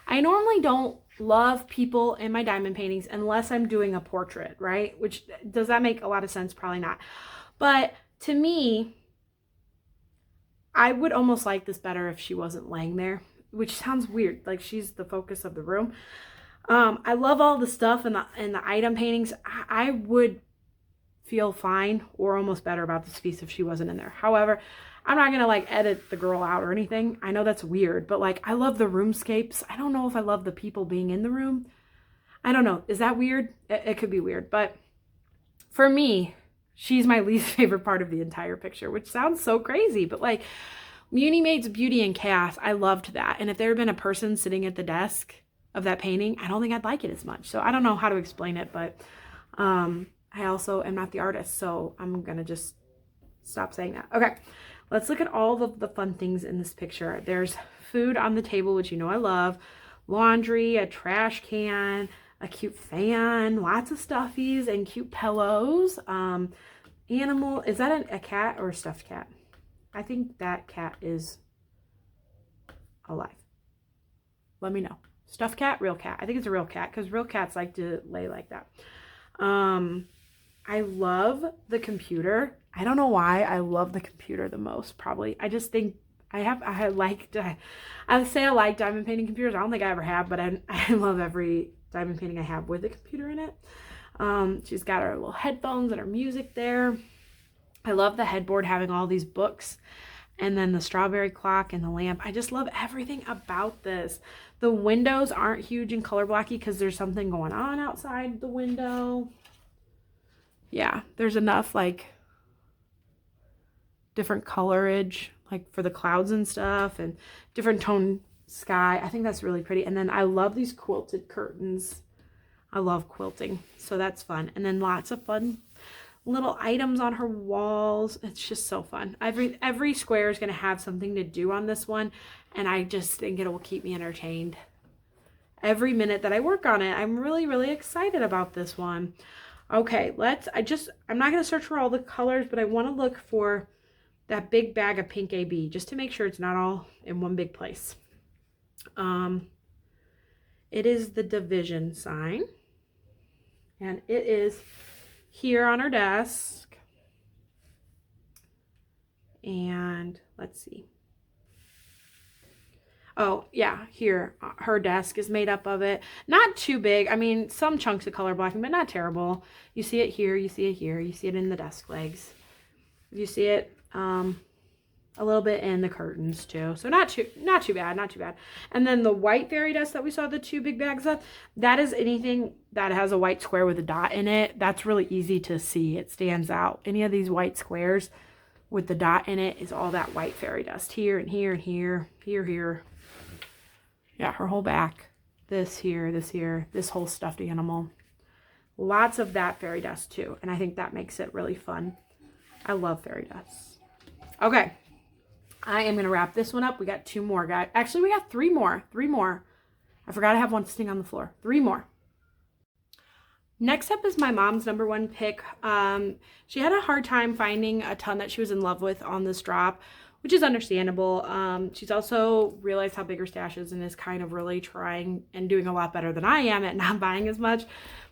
I normally don't love people in my diamond paintings unless I'm doing a portrait, right? Which, does that make a lot of sense? Probably not. But to me, I would almost like this better if she wasn't laying there, which sounds weird. Like she's the focus of the room. I love all the stuff in the item paintings. I would feel fine or almost better about this piece if she wasn't in there. However, I'm not gonna like edit the girl out or anything. I know that's weird, but like I love the roomscapes. I don't know if I love the people being in the room. I don't know. Is that weird? It could be weird, but for me, she's my least favorite part of the entire picture, which sounds so crazy, but like Muni Maid's Beauty and Chaos, I loved that. And if there had been a person sitting at the desk of that painting, I don't think I'd like it as much. So I don't know how to explain it, but I also am not the artist, so I'm gonna just stop saying that. Okay. Let's look at all of the fun things in this picture. There's food on the table, which you know I love. Laundry, a trash can, a cute fan, lots of stuffies and cute pillows. Animal, is that a cat or a stuffed cat? I think that cat is alive. Let me know. Stuffed cat, real cat. I think it's a real cat because real cats like to lay like that. I love the computer. I don't know why I love the computer the most, probably. I just think I like diamond painting computers. I don't think I ever have, but I love every diamond painting I have with a computer in it. She's got her little headphones and her music there. I love the headboard having all these books and then the strawberry clock and the lamp. I just love everything about this. The windows aren't huge and color blocky because there's something going on outside the window. Yeah, there's enough like different colorage like for the clouds and stuff and different tone sky. I think that's really pretty. And then I love these quilted curtains. I love quilting, so that's fun. And then lots of fun little items on her walls. It's just so fun. Every square is going to have something to do on this one, and I just think it will keep me entertained every minute that I work on it. I'm really excited about this one. Okay, I'm not going to search for all the colors, but I want to look for that big bag of pink AB just to make sure it's not all in one big place. It is the division sign, and it is here on her desk. And let's see. Oh, yeah, here. Her desk is made up of it. Not too big. I mean, some chunks of color blocking, but not terrible. You see it here, you see it here, you see it in the desk legs. You see it a little bit in the curtains too. So not too bad. And then the white fairy dust that we saw the two big bags of, that is anything that has a white square with a dot in it. That's really easy to see. It stands out. Any of these white squares with the dot in it is all that white fairy dust here and here and here. Yeah, her whole back. This here, this whole stuffed animal. Lots of that fairy dust too. And I think that makes it really fun. I love fairy dust. Okay. I am going to wrap this one up. We got two more, guys. Actually, we got three more. I forgot I have one sitting on the floor. Three more. Next up is my mom's #1 pick. She had a hard time finding a ton that she was in love with on this drop, which is understandable. She's also realized how big her stash is and is kind of really trying and doing a lot better than I am at not buying as much.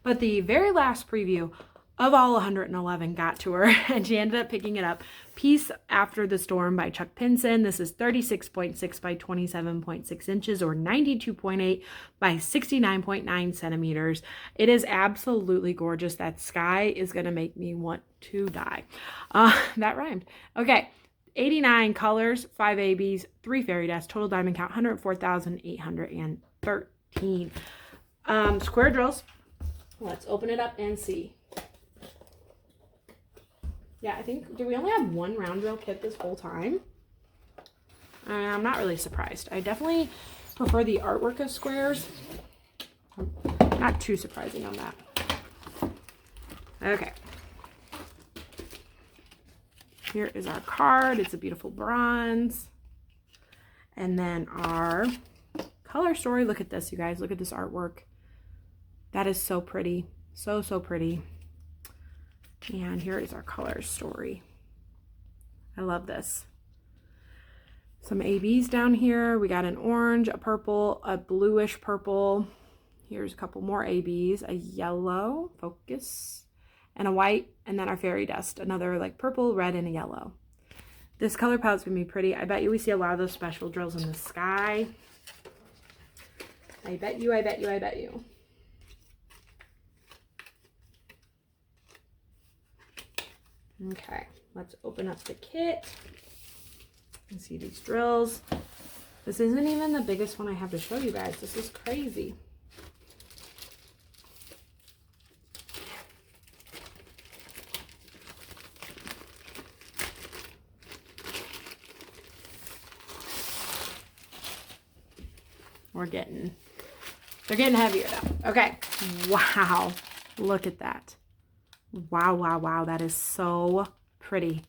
But the very last preview of all 111 got to her, and she ended up picking it up. Peace After the Storm by Chuck Penson. This is 36.6 by 27.6 inches, or 92.8 by 69.9 centimeters. It is absolutely gorgeous. That sky is going to make me want to die. That rhymed. Okay. 89 colors, 5 ABs, 3 fairy dust, total diamond count 104,813. Square drills. Let's open it up and see. Yeah, I think, do we only have one round drill kit this whole time? I'm not really surprised. I definitely prefer the artwork of squares. Not too surprising on that. Okay. Here is our card. It's a beautiful bronze. And then our color story. Look at this, you guys. Look at this artwork. That is so pretty. So, so pretty. And here is our color story. I love this. Some ABs down here. We got an orange, a purple, a bluish purple. Here's a couple more ABs. A yellow, focus, and a white. And then our fairy dust. Another like purple, red, and a yellow. This color palette's gonna be pretty. I bet you we see a lot of those special drills in the sky. I bet you, I bet you, I bet you. Okay, let's open up the kit and see these drills. This isn't even the biggest one I have to show you guys. This is crazy. They're getting heavier though. Okay. Wow. Look at that. Wow, wow, wow. That is so pretty.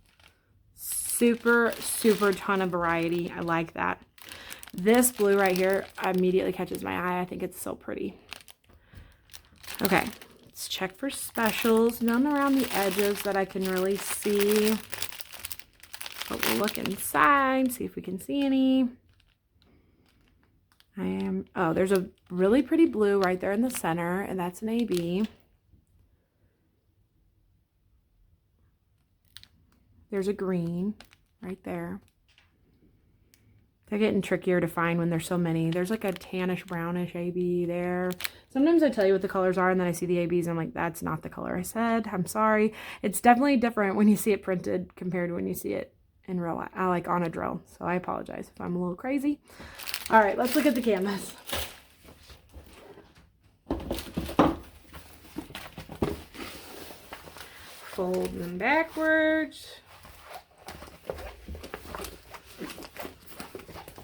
Super, super ton of variety. I like that. This blue right here immediately catches my eye. I think it's so pretty. Okay. Let's check for specials. None around the edges that I can really see. But we'll look inside, see if we can see any. Oh, there's a really pretty blue right there in the center, and that's an AB. There's a green right there. They're getting trickier to find when there's so many. There's like a tannish brownish AB there. Sometimes I tell you what the colors are and then I see the ABs and I'm like, that's not the color I said. I'm sorry. It's definitely different when you see it printed compared to when you see it in real life, like on a drill. So I apologize if I'm a little crazy. All right, let's look at the canvas. Fold them backwards.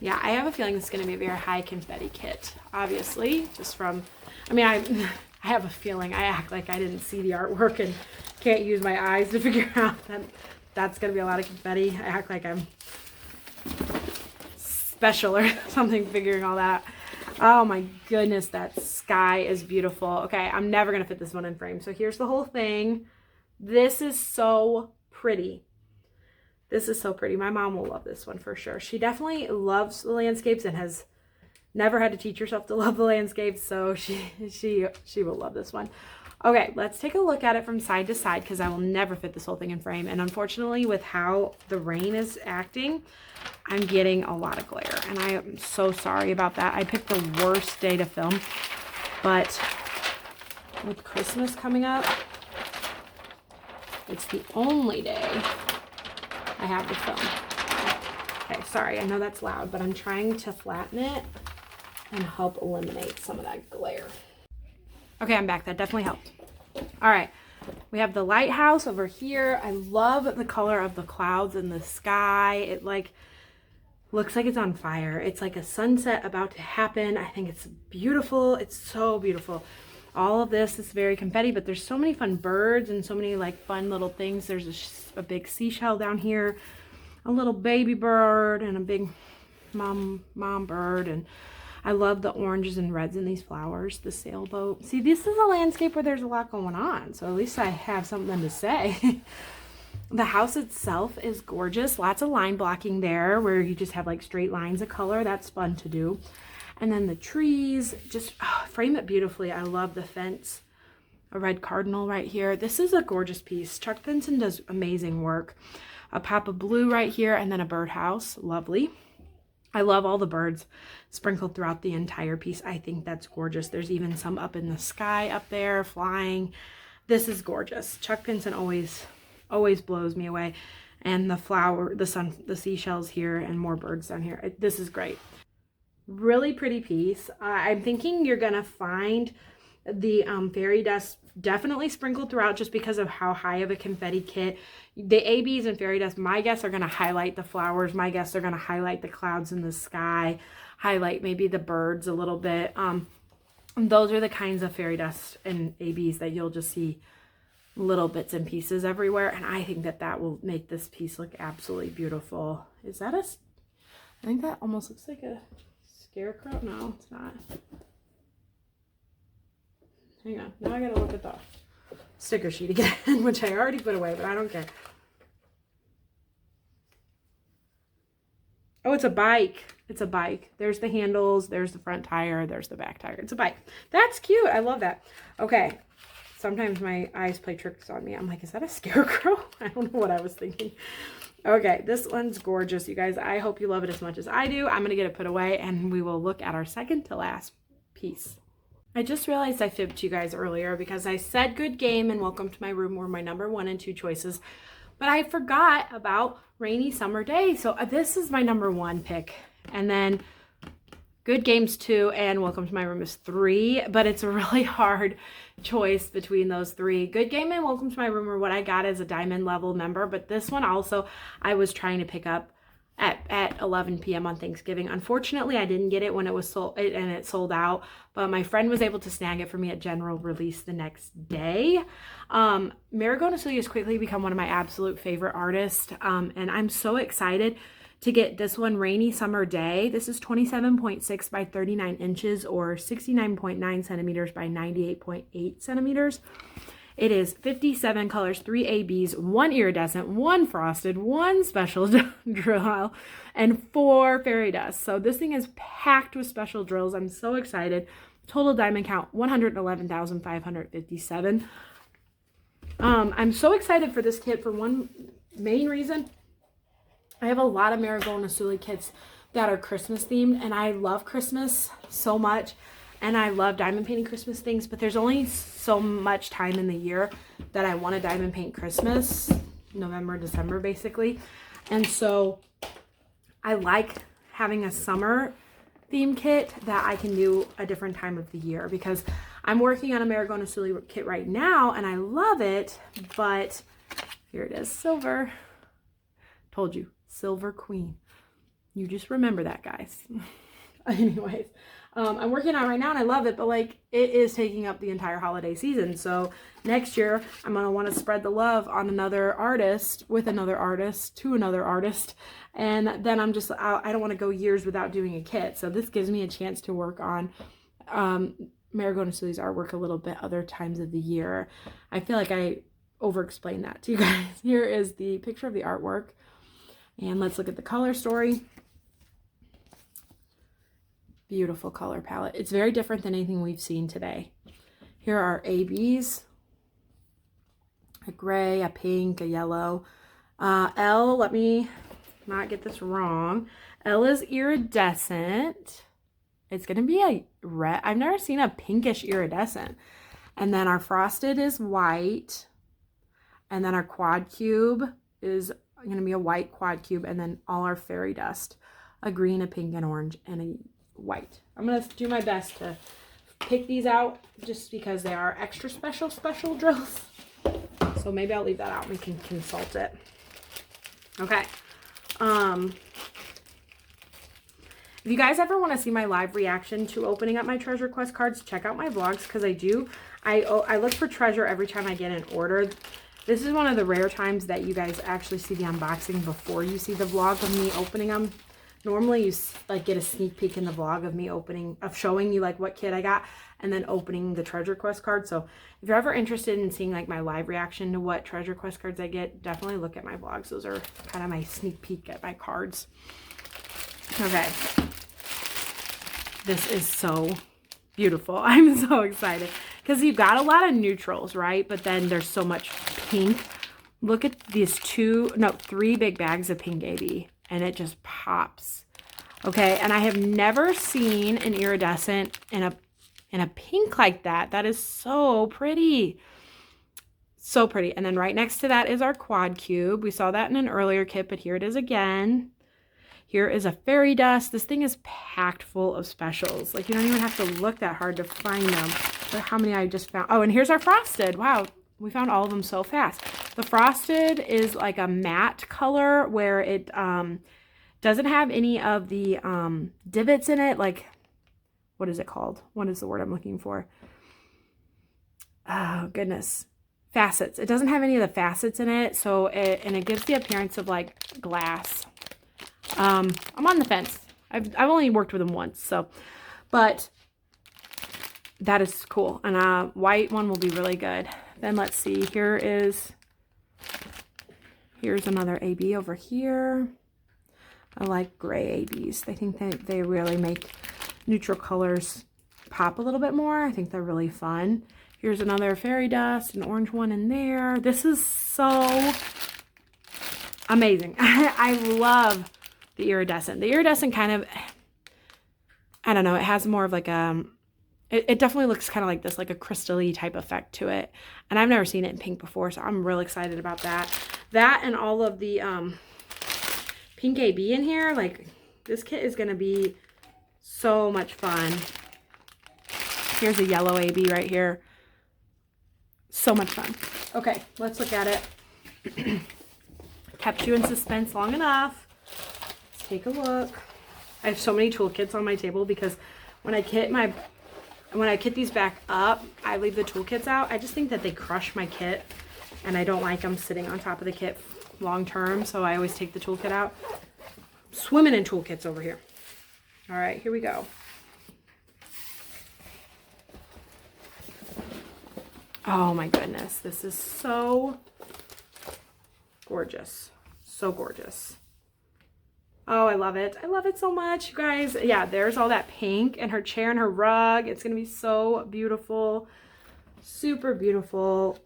Yeah, I have a feeling this is going to be a very high confetti kit, obviously, just from, I mean, I have a feeling. I act like I didn't see the artwork and can't use my eyes to figure out that that's going to be a lot of confetti. I act like I'm special or something figuring all that out. Oh my goodness, that sky is beautiful. Okay, I'm never going to fit this one in frame. So here's the whole thing. This is so pretty. This is so pretty. My mom will love this one for sure. She definitely loves the landscapes and has never had to teach herself to love the landscapes, so she will love this one. Okay, let's take a look at it from side to side because I will never fit this whole thing in frame. And unfortunately, with how the rain is acting, I'm getting a lot of glare. And I am so sorry about that. I picked the worst day to film. But with Christmas coming up, it's the only day I have to film. Okay, sorry, I know that's loud, but I'm trying to flatten it and help eliminate some of that glare. Okay, I'm back. That definitely helped. All right, we have the lighthouse over here. I love the color of the clouds in the sky. It like looks like it's on fire. It's like a sunset about to happen. I think it's beautiful. It's so beautiful. All of this is very confetti, but there's so many fun birds and so many like fun little things. There's a big seashell down here, a little baby bird, and a big mom bird. And I love the oranges and reds in these flowers, the sailboat. See, this is a landscape where there's a lot going on, so at least I have something to say. The house itself is gorgeous. Lots of line blocking there where you just have like straight lines of color. That's fun to do. And then the trees just frame it beautifully. I love the fence. A red cardinal right here. This is a gorgeous piece. Chuck Penson does amazing work. A pop of blue right here and then a birdhouse. Lovely. I love all the birds sprinkled throughout the entire piece. I think that's gorgeous. There's even some up in the sky up there flying. This is gorgeous. Chuck Penson always blows me away. And the flower, the sun, the seashells here and more birds down here. This is great. Really pretty piece. I'm thinking you're gonna find The fairy dust definitely sprinkled throughout just because of how high of a confetti kit. The ABs and fairy dust, my guess, are going to highlight the flowers. My guess, they're going to highlight the clouds in the sky, highlight maybe the birds a little bit. Those are the kinds of fairy dust and ABs that you'll just see little bits and pieces everywhere. And I think that that will make this piece look absolutely beautiful. Is that I think that almost looks like a scarecrow. No, it's not. Hang on. Now I gotta look at the sticker sheet again, which I already put away, but I don't care. Oh, it's a bike. It's a bike. There's the handles. There's the front tire. There's the back tire. It's a bike. That's cute. I love that. Okay. Sometimes my eyes play tricks on me. I'm like, is that a scarecrow? I don't know what I was thinking. Okay. This one's gorgeous, you guys. I hope you love it as much as I do. I'm going to get it put away, and we will look at our second to last piece. I just realized I fibbed to you guys earlier because I said good game and welcome to my room were my number 1 and 2 choices, but I forgot about rainy summer day. So this is my number 1 pick, and then good games 2 and welcome to my room is 3, but it's a really hard choice between those 3. Good game and welcome to my room are what I got as a diamond level member, but this one also I was trying to pick up at 11 p.m. on Thanksgiving. Unfortunately, I didn't get it when it was sold, and it sold out, but my friend was able to snag it for me at general release the next day. Marigona Suli has quickly become one of my absolute favorite artists, and I'm so excited to get this one, Rainy Summer Day. This is 27.6 by 39 inches or 69.9 centimeters by 98.8 centimeters. It is 57 colors, 3 ABs, 1 iridescent, 1 frosted, 1 special drill, and 4 fairy dust. So this thing is packed with special drills. I'm so excited. Total diamond count, 111,557. I'm so excited for this kit for one main reason. I have a lot of Marigona Suli kits that are Christmas themed, and I love Christmas so much. And I love diamond painting Christmas things, but there's only so much time in the year that I want to diamond paint Christmas, November, December, basically. And so I like having a summer theme kit that I can do a different time of the year, because I'm working on a Marigona Suli kit right now and I love it, but here it is, silver. Told you, silver queen. You just remember that, guys. Anyways. I'm working on it right now and I love it, but like it is taking up the entire holiday season. So next year I'm going to want to spread the love on another artist, with another artist, to another artist. And then I'm just, I don't want to go years without doing a kit. So this gives me a chance to work on Marigona Suli's artwork a little bit other times of the year. I feel like I over-explained that to you guys. Here is the picture of the artwork. And let's look at the color story. Beautiful color palette. It's very different than anything we've seen today. Here are ABs. A gray, a pink, a yellow. L, let me not get this wrong. L is iridescent. It's going to be a red. I've never seen a pinkish iridescent. And then our frosted is white. And then our quad cube is going to be a white quad cube. And then all our fairy dust, a green, a pink, an orange, and a white. I'm going to do my best to pick these out just because they are extra special drills. So maybe I'll leave that out and we can consult it. Okay. If you guys ever want to see my live reaction to opening up my treasure quest cards, check out my vlogs, because I do. I look for treasure every time I get an order. This is one of the rare times that you guys actually see the unboxing before you see the vlog of me opening them. Normally you like get a sneak peek in the vlog of me showing you like what kit I got and then opening the treasure quest card. So if you're ever interested in seeing like my live reaction to what treasure quest cards I get, definitely look at my vlogs. Those are kind of my sneak peek at my cards. Okay. This is so beautiful. I'm so excited because you've got a lot of neutrals, right? But then there's so much pink. Look at these 3 big bags of pink AB. And it just pops. Okay, and I have never seen an iridescent in a pink like that. That is so pretty. So pretty. And then right next to that is our quad cube. We saw that in an earlier kit, but here it is again. Here is a fairy dust. This thing is packed full of specials. Like you don't even have to look that hard to find them. how many I just found. Oh, and here's our frosted. Wow, we found all of them so fast. The frosted is like a matte color where it doesn't have any of the divots in it. Like, what is it called? What is the word I'm looking for? Oh, goodness. Facets. It doesn't have any of the facets in it, so it gives the appearance of like glass. I'm on the fence. I've only worked with them once, so, but that is cool. And a white one will be really good. Then let's see. Here's another AB over here. I like gray ABs. I think that they really make neutral colors pop a little bit more. I think they're really fun. Here's another fairy dust, an orange one in there. This is so amazing. I love the iridescent. The iridescent kind of, I don't know, it has more of like it definitely looks kind of like this, like a crystal-y type effect to it. And I've never seen it in pink before, so I'm really excited about that. That and all of the pink AB in here, like this kit is going to be so much fun. Here's a yellow AB right here. So much fun. Okay, let's look at it. Kept you in suspense long enough. Let's take a look. I have so many toolkits on my table because when I kit these back up, I leave the toolkits out. I just think that they crush my kit, and I don't like them sitting on top of the kit long term, so I always take the toolkit out. Swimming in toolkits over here. All right, here we go. Oh my goodness, this is so gorgeous. So gorgeous. Oh, I love it. I love it so much, you guys. Yeah, there's all that pink and her chair and her rug. It's going to be so beautiful. Super beautiful.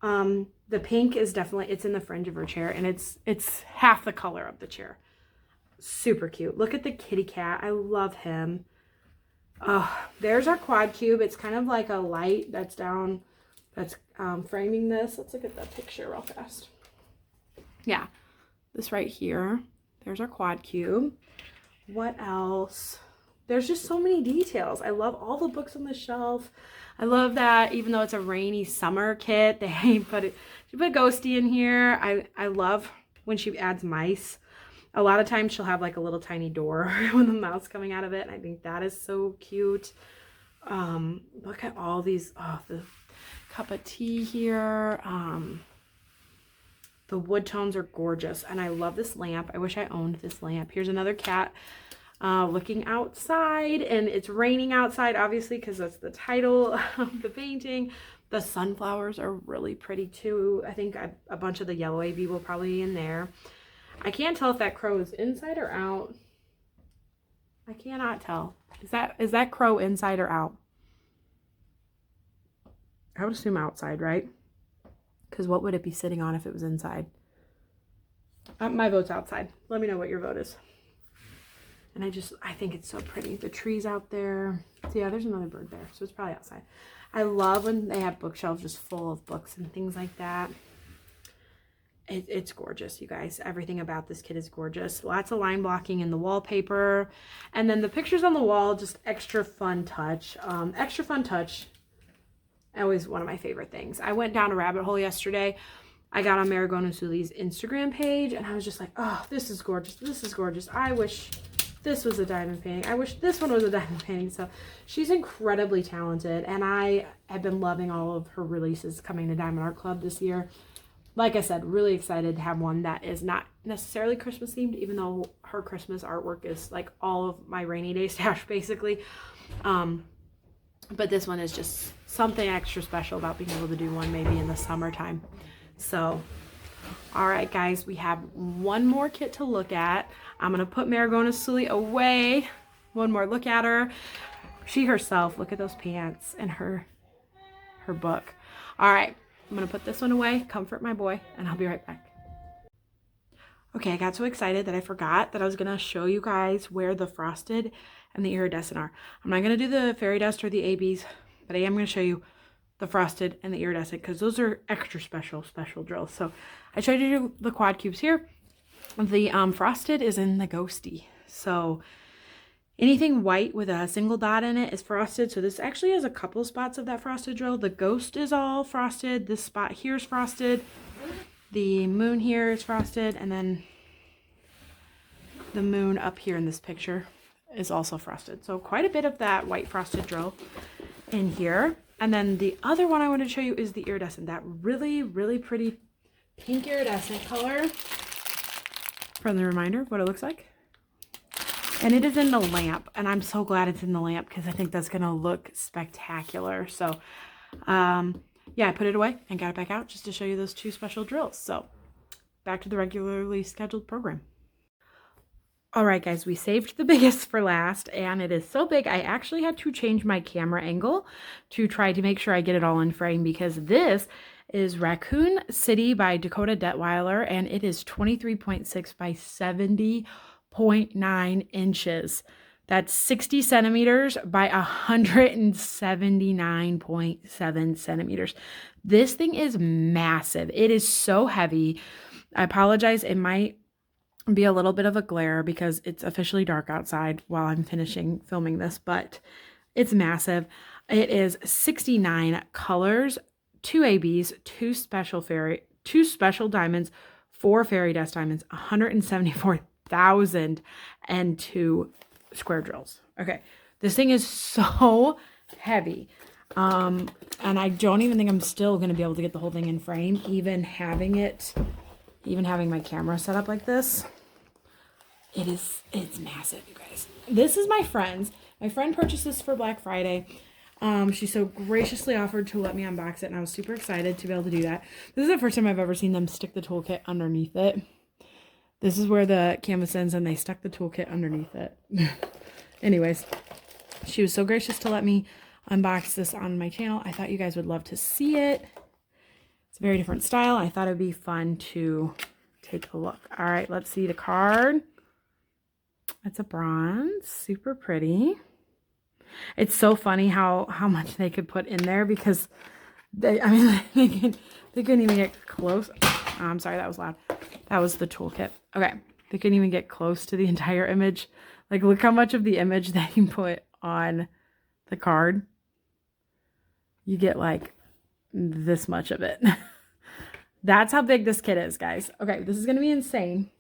The pink is definitely, it's in the fringe of her chair, and it's half the color of the chair. Super cute. Look at the kitty cat. I love him. Oh, there's our quad cube. It's kind of like a light that's down, that's framing this. Let's look at that picture real fast. Yeah, this right here. There's our quad cube. What else? There's just so many details. I love all the books on the shelf. I love that even though it's a rainy summer kit, she put Ghosty in here. I love when she adds mice. A lot of times she'll have like a little tiny door with a mouse coming out of it. And I think that is so cute. Look at all these, oh, the cup of tea here. The wood tones are gorgeous. And I love this lamp. I wish I owned this lamp. Here's another cat looking outside. And it's raining outside, obviously, because that's the title of the painting. The sunflowers are really pretty too. I think a bunch of the yellow AB will probably be in there. I can't tell if that crow is inside or out. I cannot tell. Is that crow inside or out? I would assume outside, right? Because what would it be sitting on if it was inside? My vote's outside. Let me know what your vote is. And I think it's so pretty. The trees out there. So yeah, there's another bird there. So it's probably outside. I love when they have bookshelves just full of books and things like that. It's gorgeous, you guys. Everything about this kit is gorgeous. Lots of line blocking in the wallpaper. And then the pictures on the wall, just extra fun touch. Extra fun touch. Always one of my favorite things. I went down a rabbit hole yesterday. I got on Marigona and Suli's Instagram page, and I was just like, oh, this is gorgeous. This is gorgeous. I wish this was a diamond painting. I wish this one was a diamond painting. So she's incredibly talented, and I have been loving all of her releases coming to Diamond Art Club this year. Like I said, really excited to have one that is not necessarily Christmas themed, even though her Christmas artwork is like all of my rainy day stash, basically. But this one is just something extra special about being able to do one maybe in the summertime. So, all right, guys, we have one more kit to look at. I'm going to put Marigona Suli away. One more look at her. She herself, look at those pants and her book. All right, I'm going to put this one away, comfort my boy, and I'll be right back. Okay, I got so excited that I forgot that I was going to show you guys where the frosted and the iridescent are. I'm not going to do the fairy dust or the ABs, but I am going to show you the frosted and the iridescent because those are extra special drills. So I showed you the quad cubes here. The frosted is in the ghosty. So Anything white with a single dot in it is frosted. So this actually has a couple spots of that frosted drill. The ghost is all frosted. This spot here is frosted. The moon here is frosted. And then the moon up here in this picture is also frosted. So quite a bit of that white frosted drill in here. And then the other one I want to show you is the iridescent. That really, really pretty pink iridescent color. Friendly reminder of what it looks like. And it is in the lamp, and I'm so glad it's in the lamp because I think that's going to look spectacular. So, yeah, I put it away and got it back out just to show you those two special drills. So, back to the regularly scheduled program. All right, guys, we saved the biggest for last, and it is so big, I actually had to change my camera angle to try to make sure I get it all in frame because this is Raccoon City by Dakota Daetwiler, and it is 23.6 by 70.9 inches. That's 60 centimeters by 179.7 centimeters. This thing is massive. It is so heavy. I apologize. It might be a little bit of a glare because it's officially dark outside while I'm finishing filming this, but it's massive. It is 69 colors, 2 ABs, 2 special diamonds, 4 fairy dust diamonds, 174,002 square drills. Okay, this thing is so heavy. And I don't even think I'm still going to be able to get the whole thing in frame, even having my camera set up like this. It's massive, you guys. This is my friend's. My friend purchased this for Black Friday. She so graciously offered to let me unbox it, and I was super excited to be able to do that. This is the first time I've ever seen them stick the toolkit underneath it. This is where the canvas ends, and they stuck the toolkit underneath it. Anyways, she was so gracious to let me unbox this on my channel. I thought you guys would love to see it. It's a very different style. I thought it would be fun to take a look. All right, let's see the card. It's a bronze, super pretty. It's so funny how much they could put in there because they couldn't even get close. Oh, I'm sorry, that was loud. That was the toolkit. Okay, they couldn't even get close to the entire image. Like, look how much of the image they can put on the card. You get like this much of it. That's how big this kit is, guys. Okay, this is gonna be insane.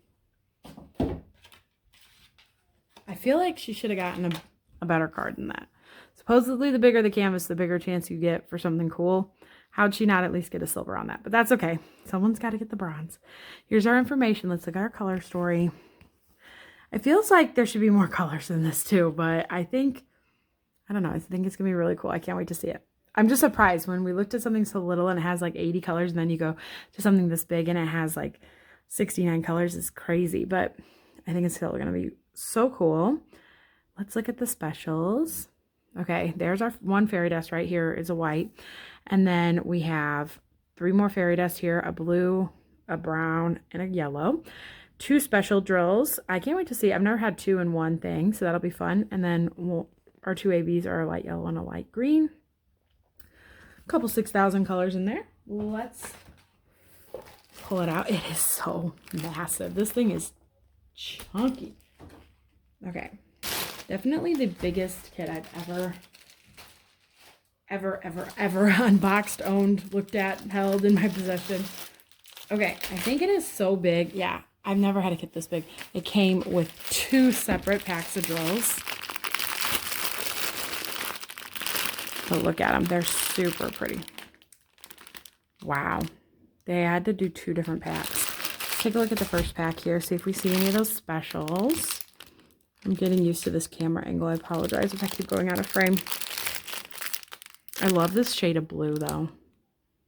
I feel like she should have gotten a better card than that. Supposedly, the bigger the canvas, the bigger chance you get for something cool. How'd she not at least get a silver on that? But that's okay. Someone's got to get the bronze. Here's our information. Let's look at our color story. It feels like there should be more colors in this too, but I think it's going to be really cool. I can't wait to see it. I'm just surprised when we looked at something so little and it has like 80 colors, and then you go to something this big and it has like 69 colors. It's crazy, but I think it's still going to be so cool. Let's look at the specials. Okay, there's our one fairy dust right here is a white. And then we have 3 more fairy dust here, a blue, a brown, and a yellow. 2 special drills. I can't wait to see. I've never had 2 in one thing, so that'll be fun. And then our 2 ABs are a light yellow and a light green. A couple 6,000 colors in there. Let's pull it out. It is so massive. This thing is chunky. Okay. Definitely the biggest kit I've ever unboxed, owned, looked at, held in my possession. Okay, I think it is so big. Yeah, I've never had a kit this big. It came with 2 separate packs of drills. But look at them. They're super pretty. Wow. They had to do 2 different packs. Let's take a look at the first pack here, see if we see any of those specials. I'm getting used to this camera angle. I apologize if I keep going out of frame. I love this shade of blue, though.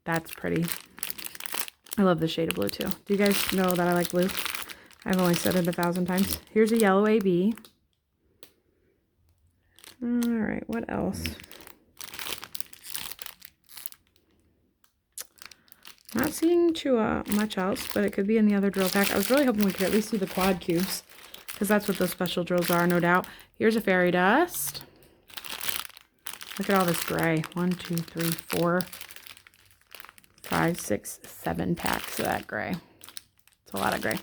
That's pretty. I love this shade of blue, too. Do you guys know that I like blue? I've only said it 1,000 times. Here's a yellow AB. All right, what else? Not seeing too much else, but it could be in the other drill pack. I was really hoping we could at least see the quad cubes, because that's what those special drills are, no doubt. Here's a fairy dust. Look at all this gray. 1, 2, 3, 4, 5, 6, 7 packs of that gray. It's a lot of gray.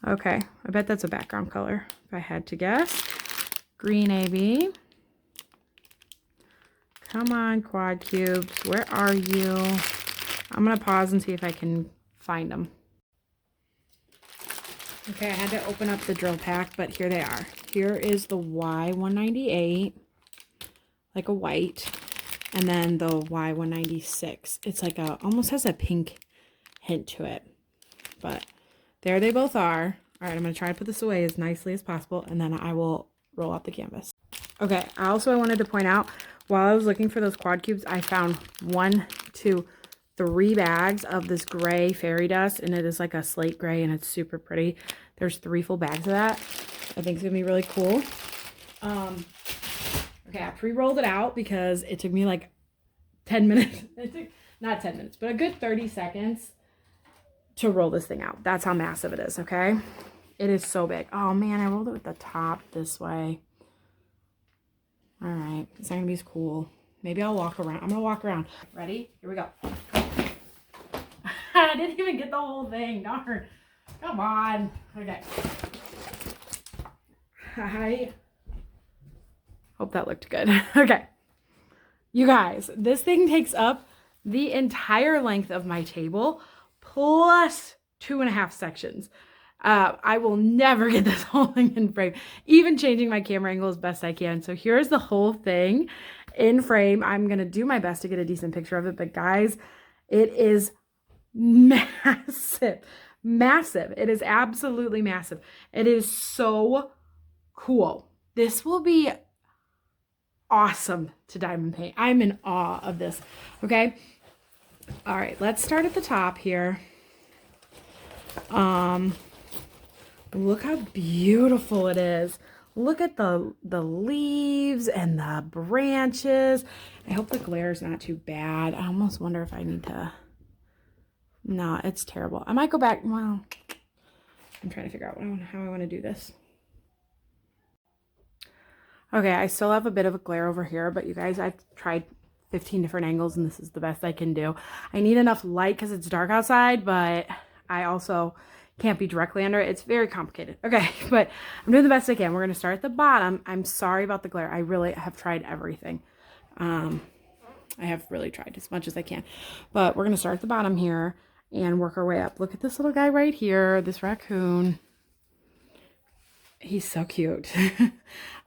Okay, I bet that's a background color, if I had to guess. green AB. Come on, quad cubes. Where are you? I'm going to pause and see if I can find them. Okay, I had to open up the drill pack, but here they are. Here is the Y198, like a white, and then the Y196. It's like almost has a pink hint to it, but there they both are. All right, I'm going to try to put this away as nicely as possible, and then I will roll out the canvas. Okay, I wanted to point out, while I was looking for those quad cubes, I found 1, 2, 3 bags of this gray fairy dust, and it is like a slate gray, and it's super pretty. There's 3 full bags of that. I think it's gonna be really cool. Okay, I pre-rolled it out because it took me like 10 minutes. It took, not 10 minutes, but a good 30 seconds to roll this thing out. That's how massive it is, okay? It is so big. Oh man, I rolled it with the top this way. All right, it's not gonna be as cool. Maybe I'll walk around. I'm gonna walk around. Ready? Here we go. I didn't even get the whole thing. Darn. Come on. Okay. I hope that looked good. Okay. You guys, this thing takes up the entire length of my table plus 2.5 sections. I will never get this whole thing in frame, even changing my camera angle as best I can. So here's the whole thing in frame. I'm going to do my best to get a decent picture of it, but guys, it is massive. Massive. It is absolutely massive. It is so cool. This will be awesome to diamond paint. I'm in awe of this. Okay. All right. Let's start at the top here. Look how beautiful it is. Look at the leaves and the branches. I hope the glare is not too bad. I almost wonder if I need to... No, it's terrible. I might go back. Well, I'm trying to figure out how I want to do this. Okay, I still have a bit of a glare over here, but you guys, I've tried 15 different angles and this is the best I can do. I need enough light because it's dark outside, but I also can't be directly under it. It's very complicated. Okay, but I'm doing the best I can. We're going to start at the bottom. I'm sorry about the glare. I really have tried everything. I have really tried as much as I can, but we're going to start at the bottom here and work our way up. Look at this little guy right here, this raccoon. He's so cute. It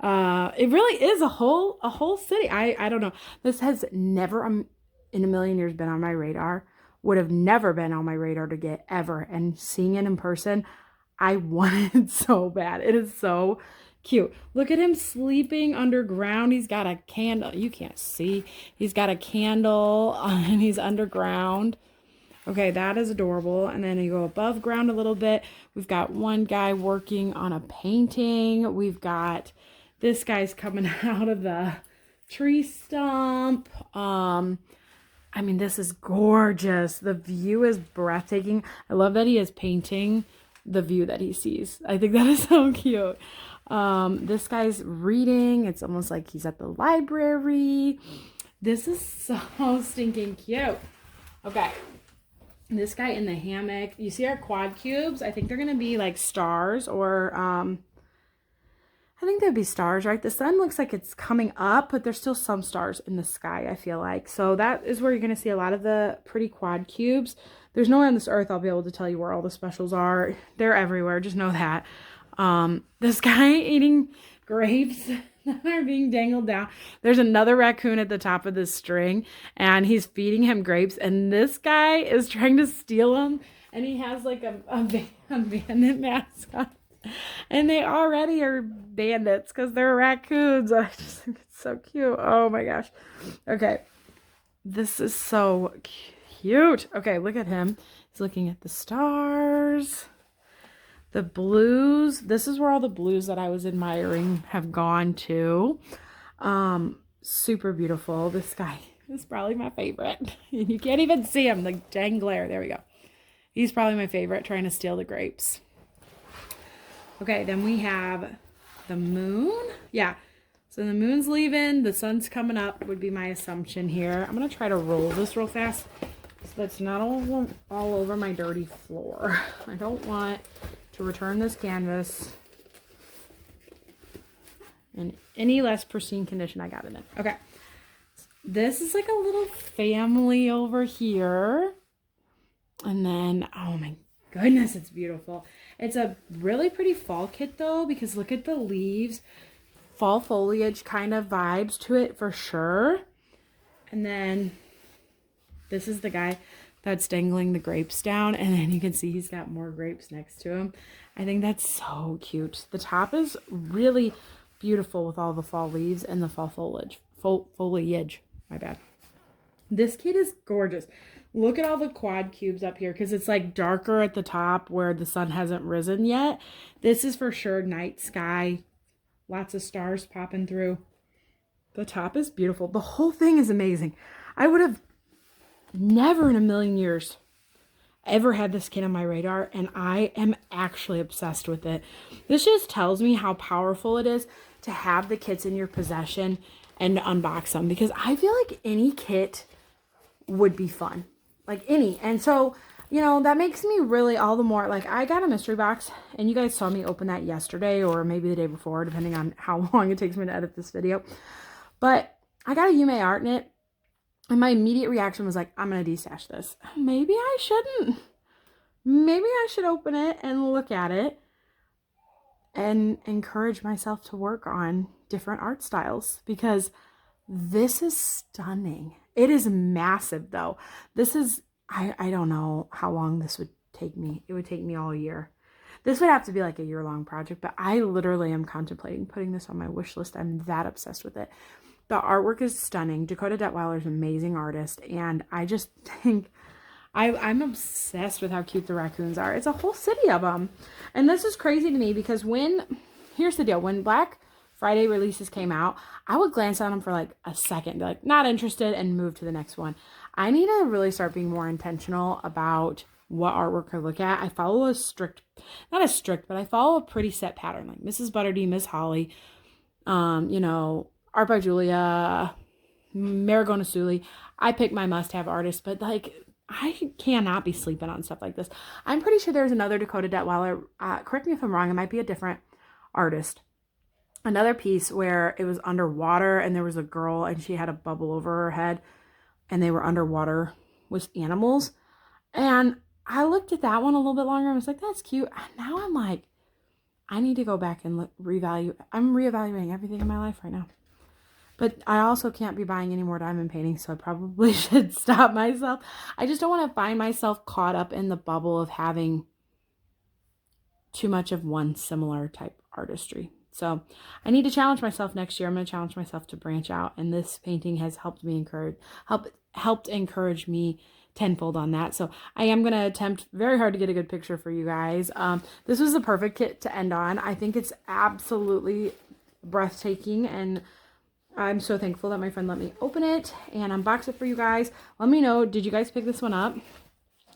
really is a whole city. I don't know. This has never in a million years been on my radar. Would have never been on my radar to get ever. And seeing it in person, I want it so bad. It is so cute. Look at him sleeping underground. He's got a candle. You can't see. He's got a candle and he's underground. Okay, that is adorable. And then you go above ground a little bit. We've got one guy working on a painting. We've got this guy's coming out of the tree stump. I mean, this is gorgeous. The view is breathtaking. I love that he is painting the view that he sees. I think that is so cute. This guy's reading. It's almost like he's at the library. This is so stinking cute. Okay. This guy in the hammock. You see our quad cubes? I think they're going to be like stars or, I think they'd be stars, right? The sun looks like it's coming up, but there's still some stars in the sky, I feel like. So that is where you're going to see a lot of the pretty quad cubes. There's nowhere on this earth I'll be able to tell you where all the specials are. They're everywhere. Just know that. This guy eating grapes that are being dangled down. There's another raccoon at the top of this string, and he's feeding him grapes, and this guy is trying to steal them, and he has like a bandit mask on. And they already are bandits because they're raccoons. I just think it's so cute. Oh my gosh. Okay. This is so cute. Okay, look at him. He's looking at the stars. The blues. This is where all the blues that I was admiring have gone to. Super beautiful. This guy is probably my favorite. You can't even see him. The dang glare. There we go. He's probably my favorite, trying to steal the grapes. Okay, then we have the moon. Yeah, so the moon's leaving. The sun's coming up would be my assumption here. I'm going to try to roll this real fast so that's not all over my dirty floor. I don't want to return this canvas in any less pristine condition I got it in. Okay. This is like a little family over here. And then, oh my goodness, it's beautiful. It's a really pretty fall kit though, because look at the leaves. Fall foliage kind of vibes to it for sure. And then this is the guy that's dangling the grapes down. And then you can see he's got more grapes next to him. I think that's so cute. The top is really beautiful with all the fall leaves and the fall foliage. My bad. This kit is gorgeous. Look at all the quad cubes up here because it's like darker at the top where the sun hasn't risen yet. This is for sure night sky. Lots of stars popping through. The top is beautiful. The whole thing is amazing. I would have never in a million years ever had this kit on my radar, and I am actually obsessed with it. This just tells me how powerful it is to have the kits in your possession and to unbox them, because I feel like any kit would be fun. Like any. And so, you know, that makes me really all the more, like, I got a mystery box, and you guys saw me open that yesterday or maybe the day before, depending on how long it takes me to edit this video. But I got a Yume art in it, and my immediate reaction was like, I'm going to destash this. Maybe I shouldn't. Maybe I should open it and look at it and encourage myself to work on different art styles, because this is stunning. It is massive though. This is, I don't know how long this would take me. It would take me all year. This would have to be like a year-long project, but I literally am contemplating putting this on my wish list. I'm that obsessed with it. The artwork is stunning. Dakota Daetwiler is an amazing artist, and I just think I'm obsessed with how cute the raccoons are. It's a whole city of them. And this is crazy to me because here's the deal, when Black Friday releases came out, I would glance at them for like a second, be like, not interested, and move to the next one. I need to really start being more intentional about what artwork I look at. I follow a strict, not as strict, but I follow a pretty set pattern, like Mrs. Butterdee, Miss Holly, you know, Art by Julia, Marigona, Suli. I pick my must-have artists, but like, I cannot be sleeping on stuff like this. I'm pretty sure there's another Dakota Daetwiler, correct me if I'm wrong, it might be a different artist. Another piece where it was underwater and there was a girl and she had a bubble over her head and they were underwater with animals. And I looked at that one a little bit longer and was like, that's cute. And now I'm like, I need to go back and reevaluate. I'm reevaluating everything in my life right now. But I also can't be buying any more diamond paintings, so I probably should stop myself. I just don't want to find myself caught up in the bubble of having too much of one similar type artistry. So I need to challenge myself next year. I'm going to challenge myself to branch out. And this painting has helped me helped encourage me tenfold on that. So I am going to attempt very hard to get a good picture for you guys. This was the perfect kit to end on. I think it's absolutely breathtaking, and I'm so thankful that my friend let me open it and unbox it for you guys. Let me know, did you guys pick this one up?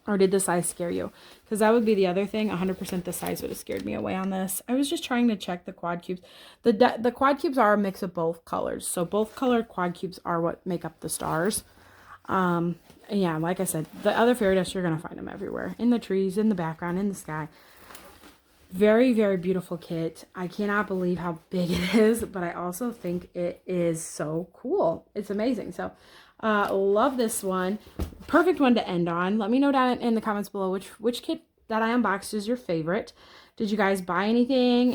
Or did the size scare you? Because that would be the other thing. 100% the size would have scared me away on this. I was just trying to check the quad cubes. The quad cubes are a mix of both colors. So both colored quad cubes are what make up the stars. Yeah, like I said, the other fairy dust, you're going to find them everywhere. In the trees, in the background, in the sky. Very, very beautiful kit. I cannot believe how big it is, but I also think it is so cool. It's amazing. So, love this one. Perfect one to end on. Let me know down in the comments below which kit that I unboxed is your favorite. Did you guys buy anything?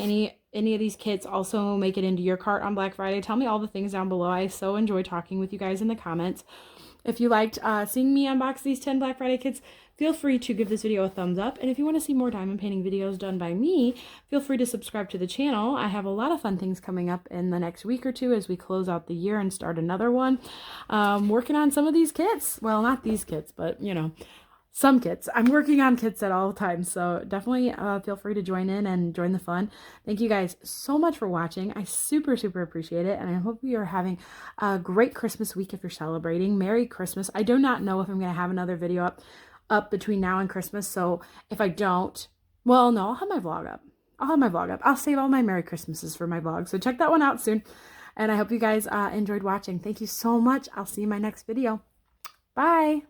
Any of these kits also make it into your cart on Black Friday? Tell me all the things down below. I so enjoy talking with you guys in the comments. If you liked seeing me unbox these 10 Black Friday kits, feel free to give this video a thumbs up. And if you want to see more diamond painting videos done by me, feel free to subscribe to the channel. I have a lot of fun things coming up in the next week or two as we close out the year and start another one. Working on some of these kits. Well, not these kits, but, you know, some kits. I'm working on kits at all times, so definitely feel free to join in and join the fun. Thank you guys so much for watching. I super, super appreciate it, and I hope you are having a great Christmas week if you're celebrating. Merry Christmas. I do not know if I'm going to have another video up between now and Christmas, so if I don't, well, no, I'll have my vlog up. I'll save all my Merry Christmases for my vlog, so check that one out soon, and I hope you guys enjoyed watching. Thank you so much. I'll see you in my next video. Bye!